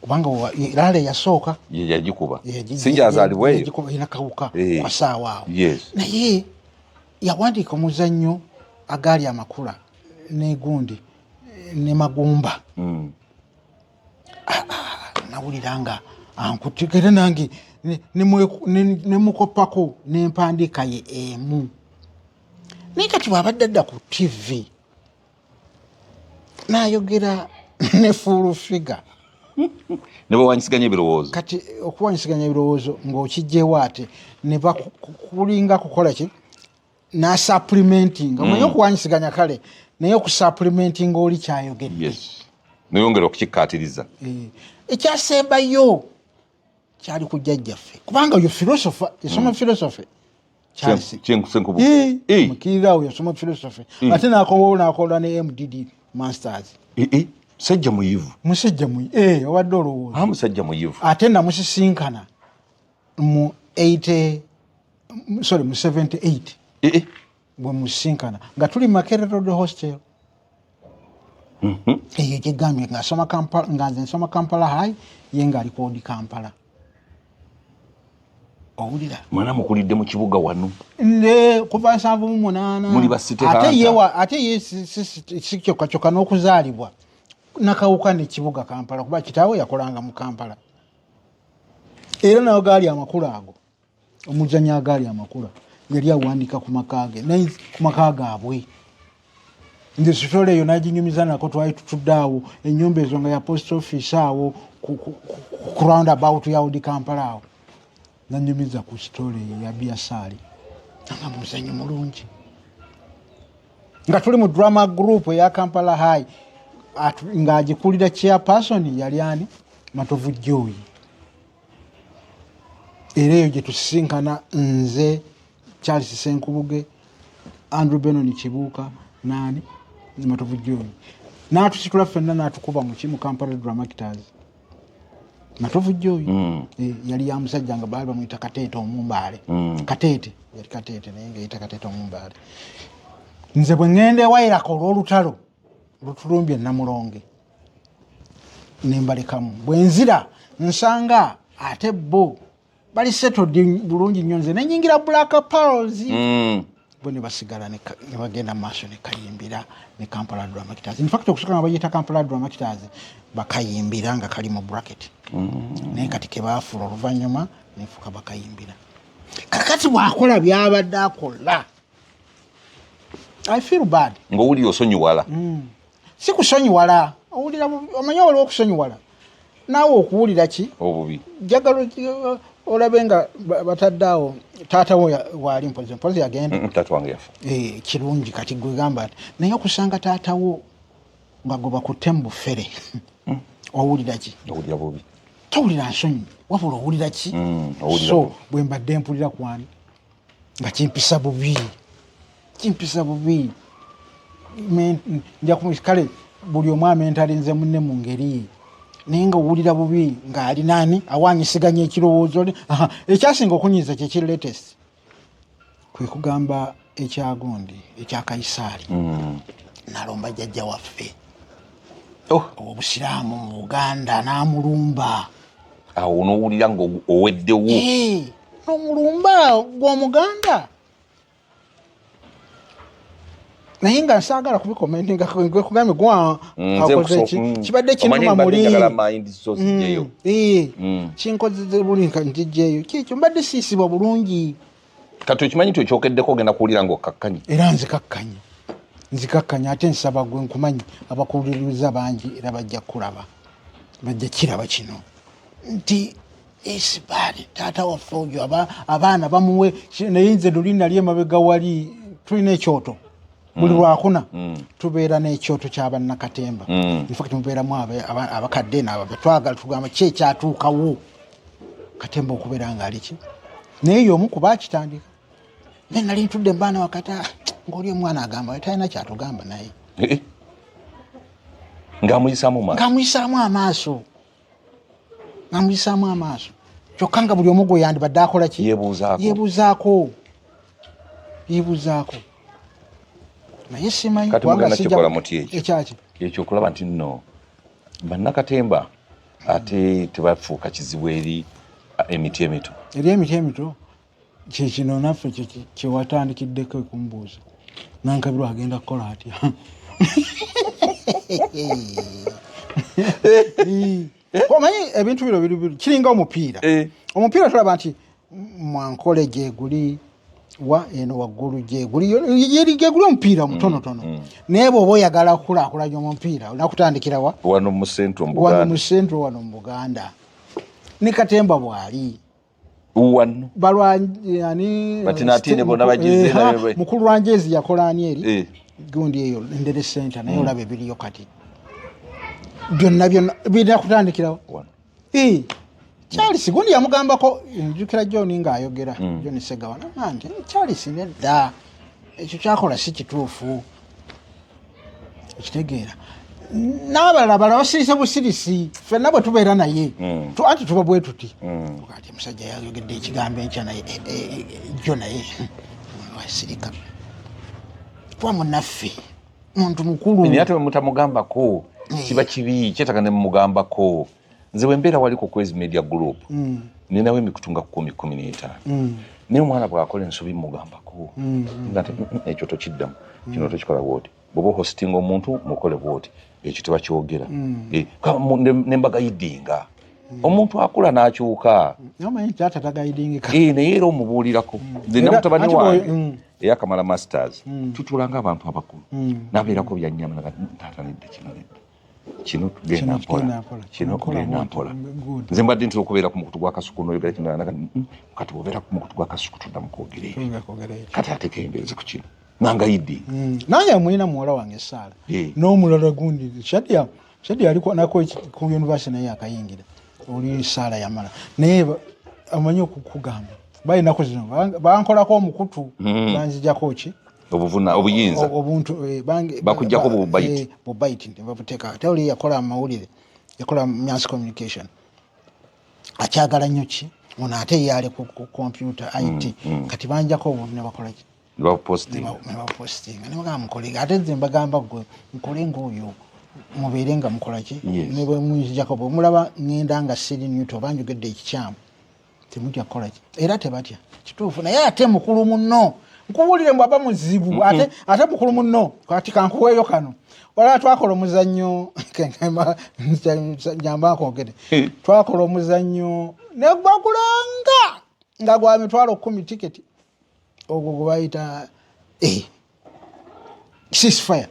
kubanga laale yasooka yagikuba sinjazaalibweyo enakawuka kwasaawa awo naye yawandiika omuzannyo agaali amakula negundi ne magumba nawulira nga ankutikere nange nemukopako nempandiika ye emu naye kati bwabadde adda ku TV nayogera ne full figure ne bawanyisiganya ebirowoozo kati okuwanyisiganya ebirowoozo ng'okijjewo ate ne bakulinga kukola ki supplementing omanyi okuwanyisiganya kale naye okusupplementing oli kyayogedde neyongera okukikkaatiriza ekyasembayo kyali ku jjajjaffe kubanga oyo philosopher yasoma philosophy mukirirawo yasoma philosophy ate nakola ne MDD masters musajja muyivu obadde olowooza musajja muyivu ate namusisinkana mu 78 bwe musisinkana nga tuli Makerere Road hostel eyo gyegambye nga nze nsoma Kampala High ye nga alikodi Kampala owulira mwana mukulidde mu kibuga wano kuva 78 muli basite ate ye si kyokka n'okuzaalibwa nakawuka n'ekibuga Kampala kuba kitaawe yakolanga mu Kampala era nayo gaali amakulu ago omuzannyi agaali amakula yali awandiika ku makage naye ku makaga gaabwe nze sitole eyo naginyumiza nako twali tutudde awo ennyumba ezo nga ya post office awo ku roundabout ya Odi Kampala awo nanyumiza ku sitole ya Biasaali nga muzannyi mulungi nga tuli mu drama group ya Kampala High nga agikulira chairperson yali ani Matovu Joy era eyo gye tusisinkana nze Charles Senkubuge Andrew Benon Kibuuka nani Matovu Joni n'atusitula ffenna n'atukuba mu Kampala Drama Actors. Matovu Joni yali ya musajja nga baali bamuyita Kateete Omumbaale. Kateete yali Kateete naye ng'eyita Kateete Omumbaale. Nze bwe ŋŋenda ewairako olw'olutalo lutulumbye Namulonge ne mbalekamu. Bwe nzira nsanga ate bo bali settled bulungi nnyo, nze ne nnyingira Black Pearls. Bo ne basigala ne bagenda mu maaso ne kayimbira ne Kampala Drama Actors. In fact okusooka nga bayita Kampala Drama Actors bakayimbira nga kali mu bracket. Naye kati ke baafuula oluvannyuma nefuuka bakayimbira. Kakati bw'akola by'abadde akola, I feel bad. Ng'owulira osonyiwala. Si kusonyiwala, owulira omanyi waliwo okusonyiwala naawe okuwulira ki obubi. Njagala olabe nga bataddeawo taatawo waali mpozi yagenda. Taata wange yafa. Kirungi kati gwe gamba naye okusanga taatawo nga gwe bakutte mu bufere owulira ki? Owulira bubi. Towulira nsonyi wabula owulira ki? So bwe mbadde mpulira kwani nga kimpisa bubi. Nja kale buli omu amentalinze munne mu ngeri naye nga owulira bubi ng'ali naani awanyisiganya ekirowoozo. Ekyasinga okunyiza kye kiri latest kwe kugamba ekyagundi ekya Kaisaali nalomba jjajja waffe ow'obusiraamu mu Buganda n'amulumba. Awo n'owulira ng'oweddewo. N'omulumba gw'Omuganda. Naye nga nsaagala kubikomentinga kugambye gwa kibadde kinuma muli kinkozeze buli njijeeyo kikyo mbadde siisibwa bulungi. Kati okimanyi nti okyokeddeko ogenda kuwulira ng'okkakkanya. Era nzikakkanya ate nsaba gwe nkumanyi abakuuliriza bangi era bajja kulaba bajja kiraba kino nti esibali taata waffe oyo abaana bamuwe naye nze luli nali emabega wali tulina ekyoto buli lwakuna tubeera n'ekyoto ky'Abannakatemba. In fact mubeeramu abakadde n'ababe twagala tugamba ki ekyatuukawo Katemba okubeera ng'ali ki naye y'omu ku baakitandika. Naye nali ntudde mbaana wakati ng'oli omwana agamba talina kyatugamba naye ng'amuyisaamu amaaso kyokka nga buli omu gwe yandibadde akola ki? Yeebuuzaako. Naye simanyi kati mugenda kikola muti ekyo okulaba nti nno Bannakatemba ate tebafuuka kizibu eri emiti emito. Eri emiti emito kino naffe kyewatandikiddeko ekumbuuza Nankabirwa agenda kukola atya. Omanyi ebintu biro biri kiringa omupiira. Omupiira tulaba nti Mwankole gye guli wa eno waggulu gye guli omupiira mutonotono. Naye bw'oba oyagala okukulaakulanya omupiira onakutandikira wa? Wano mu Central wano mu Buganda. Ne Katemba bw'ali wano balwanyi batinatine bona bagize nawe mukulu wanjezi yakola ani eri gundi eyo Ndere Center nayo olabe biliyo kati byonna bina kutandikira wano Charles gundi yamugambako njukira John ng'ayogera John Segawa nanje Charles nedda ekyo kyakola si kituufu ekitegeera n'abalala basirisa busirisi ffenna bwe tubeera naye ati tuba bwe tuti kati musajja yayogedde ekigambo enkya naye jjo naye wasirika twa munnaffe muntu mukulu naye ate mutamugambako kiba kibi kyetaka ne mumugambako. Nze bwe mbeera wali ku Kwezi Media Group ninawe emikutunga 10-15 naye omwana bw'akola ensobi mugambako nga ekyo tokiddamu kino tokikola bwoti bw'oba hosting omuntu mukole bwoti ekyo tebakyogera nembaga yidinga omuntu akula n'akyuka naye era omubuulirako nze mutabani wange eyakamala masters tutulanga abantu abakulu nabeerako byanyama taata nedda kino tugenda mpola nze mbadde ntera okubeera ku mukutu gwa kasuku noyogera kino kati obeera ku mukutu gwa kasuku tuddamu kwogera kati atekendeeze ku kino nanga yiddi nange mwina muwala wange Saala n'omulala gundi Shadia aliko nako ku university naye akayingira oli Saala yamala naye amanyi okukugamba balinako zino bankolako omukutu banzijako ki obuyinza obuntu bakujjako bubaiti ntibabuteeka tewuli yakola amawulire yakola mass communication akyagala nnyo ki ono ate yali ku computer IT kati banjako obuntu ne bakola ki ne bapostinga ne bagamba mukole ate nze mbagamba gwe mukole ng'oyo mubeere nga mukola ki ne bwe munjako bwe mulaba ngenda nga siri nyuto banjogedde ekikyamu temutya kukola ki era tebatya kituufu naye ate mukulu munno nkuwulire mbwaba muzibu ate mukulu munno kati kankuweeyo kano wala twakola omuzannyo nyamba kwogere twakola omuzannyo ne gwagulanga nga gwa mitwalo 10 tiketi ogwo gwe bayita ceasefire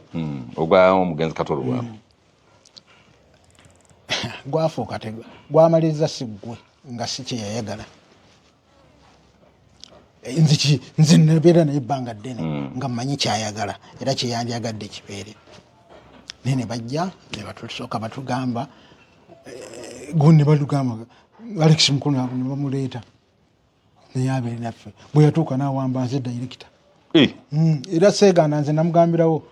ogwa omugenzi Katolo bwabo gwafuuka gwamaliriza siggwe nga si kye yayagala nze nabeera naye ebbanga ddene nga mmanyi kyayagala era kyeyandyagadde kibeere naye ne bajja ne batusooka batugamba gundi batugamba Alex Mukulu ne bamuleeta naye abeere naffe bwe yatuuka n'awamba nze dayirekita era seegana nze namugambirawo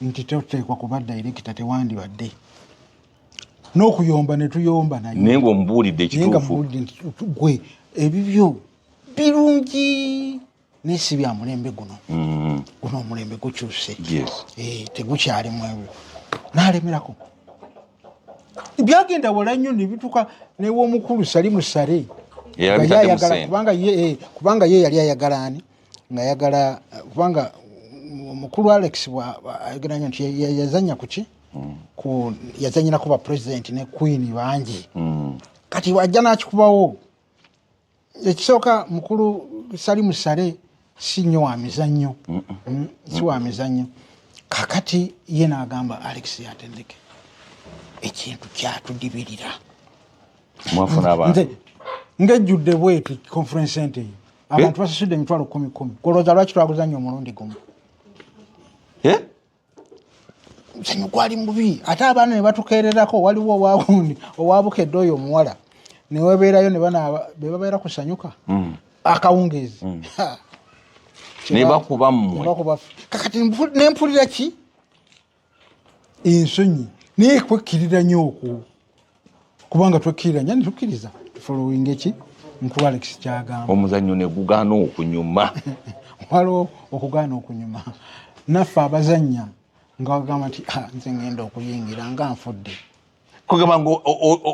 nti toteekwa kuba dayirekita tewandibadde n'okuyomba ne tuyomba naye naye ng'omubuulidde ekituufu gwe ebibyo birungi naye si bya mulembe guno omulembe gukyuse tegukyalimu ebyo n'alemerako byagenda wala nnyo ne bituuka new'omukulu Salimu Sale kubanga ye yali ayagala ani ng'ayagala kubanga omukulu Alex ayagala nnyo nti yazanya kuki yazanyirako ba president ne queen bangi kati wajja n'akikubawo ekisooka mukulu Salimu Sale si nnyo wa mizannyo si wa mizannyo kakati ye n'agamba Alex yatendeke ekintu kyatudibirira mwafuna abantu ngejjudde bwetu conference center eyo abantu basasudde emitwalo 10 golooza lwaki twaguzannya omulundi gumu muzannyo gwali mubi ate abaana ne batukeererako waliwo owagundi owabukedde oyo omuwala ne webeerayo ne banaaba be babeera kusanyuka akawungeezi ne bakuba mmwe kakati nempulira ki ensonyi naye kwekkirira nnyo okwo kubanga twekkirira nnyo netukkiriza tufolowinga eki mukulu Alex kyagamba omuzannyo ne gugaana okunyuma waliwo okugaana okunyuma naffe abazannya nga bagamba nti nze ngenda okuyingira nga nfudde kugamba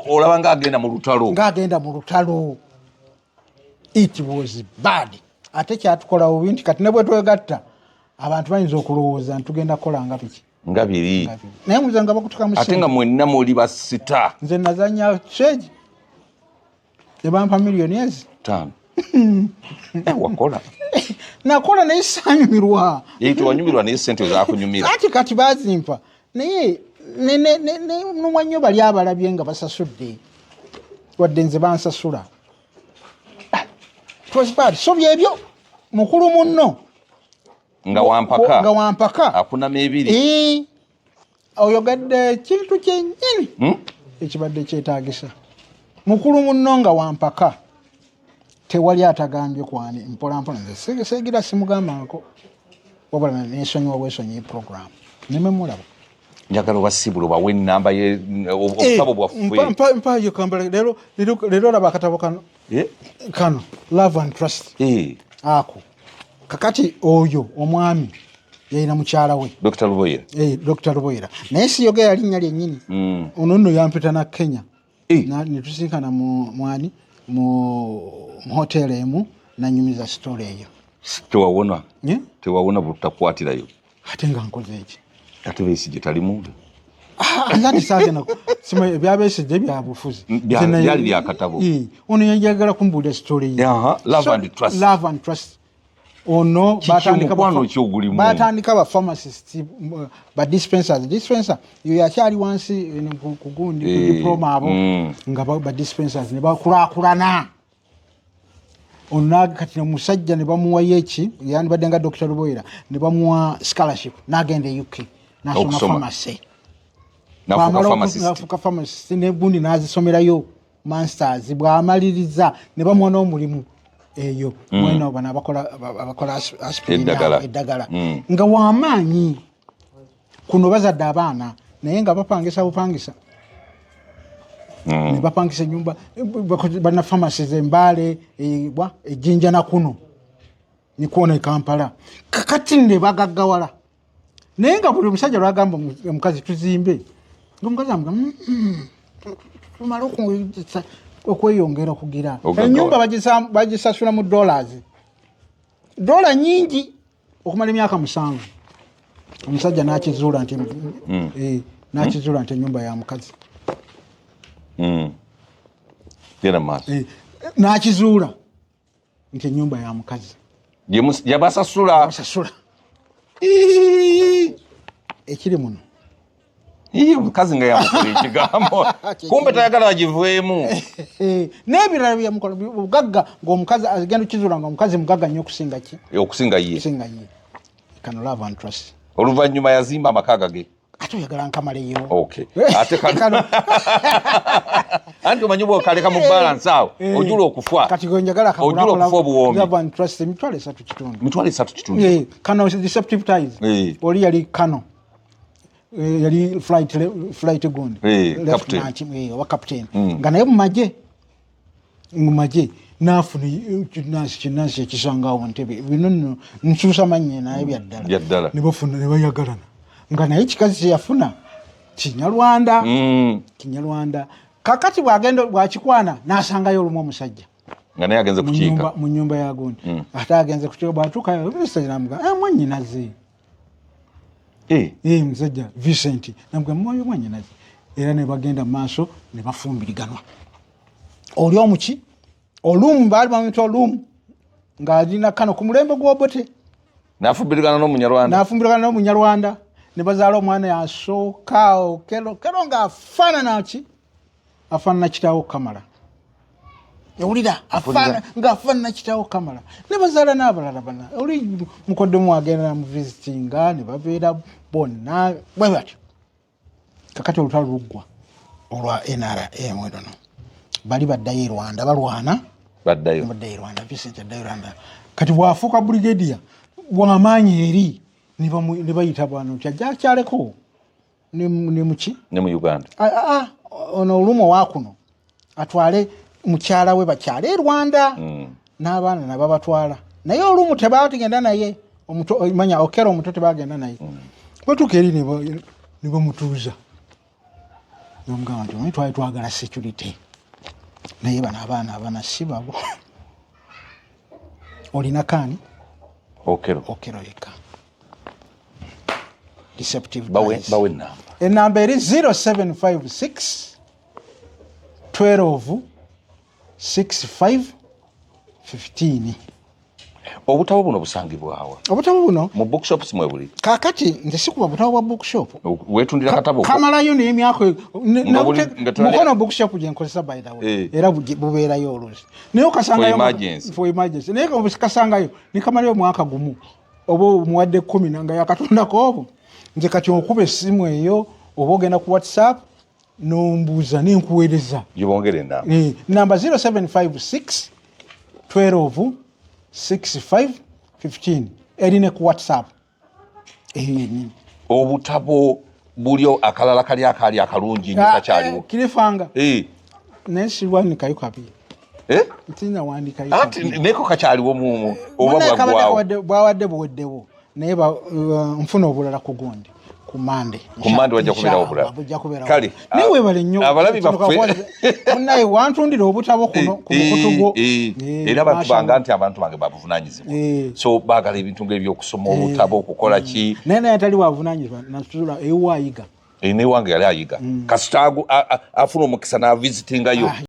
olaba ng'agenda mu lutalo it was bad ate kyatukola bubi nti kati ne bwe twegatta abantu bayinza okulowooza ntugenda kukola nga biri naye muze nga bakutuka mu ate nga mwenna muli basita nze nazanya stage ebampa miliyoni ezi 5 wakola nakola naye saanyumirwa tewanyumirwa naye sente zakunyumira kati bazimpa naye numwa nnyo bali abalabye nga basasudde wadde nze bansasula so byebyo mukulu munno nga wampaka akunama ebiri oyogadde ekintu kyennyini ekibadde kyetaagisa mukulu munno nga wampaka tewali atagambye kwani mpolampola nze seegira simugambako wabula nesonyiwa bwesonyi program nememulaba njagala obasibulo bawe enamba obutabo bwaffe mpayo kambala leero laba akatabo kano Love and Trust ako kakati oyo omwami yalina mukyala we Dr. Luboyera naye siyogera linnya lyennyini ono nno yampita na Kenya netusinkana mwani mu hoteli emu nanyumiza story eyo tewawona butakwatirayo ate nga nkoze eki ate Besigye talimu nzati saagena ebya Besigye byabufuzi byali byakatabo ono yajagala kumbuulira story Love and Trust ono batandika ba pharmacist ba dispenser yo yakyali wansi ku gundi ku diploma abo nga ba dispensers ne bakulakulana ono kati omusajja ne bamuwa yeki yani badde nga Dr. Luboyera ne bamuwa scholarship n'agenda e UK n'asoma pharmacy n'afuka pharmacist ne gundi n'azisomerayo masters bw'amaliriza ne bamuwa n'omulimu eyo mwena bana abakola aspirin eddagala nga wamaanyi kuno bazadde abaana naye nga bapangisa bupangisa ne bapangisa ennyumba bana pharmacies Mbale ejjinja na kuno ni kuona Kampala kakati ne bagaggawala naye nga buli musajja lwagamba omukazi tuzimbe ng'omukazi amugamba tumala okweyongera kugira ennyumba bagisasula mu dola nyingi okumala emyaka 7 omusajja n'akizuula nti n'akizuula nti ennyumba ya mukazi n'akizuula nti ennyumba ya mukazi yabasasula ekiri muno omukazi nga yamukola ekigambo kumbe tayagala agivuemu n'ebirala byamukola bugagga ng'omukazi agenda okizuula nga omukazi mugagga nnyo okusinga ye kano love and trust oluvannyuma yazimba amaka gage ate oyagala nkamaleyo ate kano anti omanyi bwokaleka mu balance awo ojula okufa kati njagala ojula okufa obuwoomi love and trust emitwalo 3 kitundu kano deceptive ties oli yali kano yali flight gundi oba captain nga naye mumaje nafuna kinansi ekisangawo ntebe bino nno nsuusa manye naye byaddala ne bafuna ne bayagalana nga naye kikazi kyeyafuna kinyarwanda kakati bwakikwana n'asangayo olumu omusajja nga naye agenze kukiika mu nyumba ya gundi ate agenze kukiika bwatuukayo namuga mwanyinaze musajja Vincent namuga mwoyo mwanyinaze era ne bagenda mu maaso ne bafumbiriganwa oli omuki olumu baali bamwita olumu ng'alina kano ku mulembe gw'obote n'afumbirigana n'omunyarwanda ne bazaala omwana yasooka okero ng'afaanana kitaawo Kamala owulira ng'afaanana kitaawo Kamala ne bazaala n'abalala bana oli mukoddemu agenda mu visitinga ne babeera bonna bwe batyo kakati olutalo luggwa olwa NRM edono bali baddayo e Rwanda baddayo e Rwanda Vincent addayo Rwanda kati bwafuuka brigadier bw'amaanyi eri ne bayita bwana nti ajja akyaleko ne muki ne mu Uganda ono olumu wakuno atwale mukyala we bakyala e Rwanda n'abaana nabo batwala naye olumu tebaagenda naye manya okero omuto tebagenda naye batuuka eri ne bamutuuza nomugamba nti twali twagala security naye bano abaana abana si babo olina kaani okero yeka deceptive bawe enamba eri 0756 12 65 15 obutabo buno busangibwawa obutabo buno mu bookshops mwe buli kakati nze sikuba butabo bwa bookshop wetundira katabo kamalayo n'emyako mukono bookshop gye nkozesa by the way era bubeerayo oluusi naye okasangayo for emergency naye okasangayo ne kamalayo mwaka gumu oba omuwadde 10 nga yakatondako obwo nze kati okuba essimu eyo oba ogenda ku WhatsApp nombuuza nenkuweereza gibongere namba 0756 12 65 15 erine ku WhatsApp yennyini obutabo bulyo akalala kali akalungi nnyo kakyaliwo kirifanga naye sirwanikayo kabi ntina wandikayo ati neko kakyaliwo mumu oba bwawadde buweddewo naye nfuna obulala ku gundi ku Mande wajja kubeerawo obulala kale naye weebale nnyo abalabi baffe naye wantundira obutabo kuno ku mukutu era batubanga nti abantu bange babuvunaanyizibwa so baagala ebintu ng'ebyokusoma obutabo okukola ki naye atali wavunaanyizibwa natuzula ewayiga newange yali ayiga kasita afuna omukisa n'avisitingayo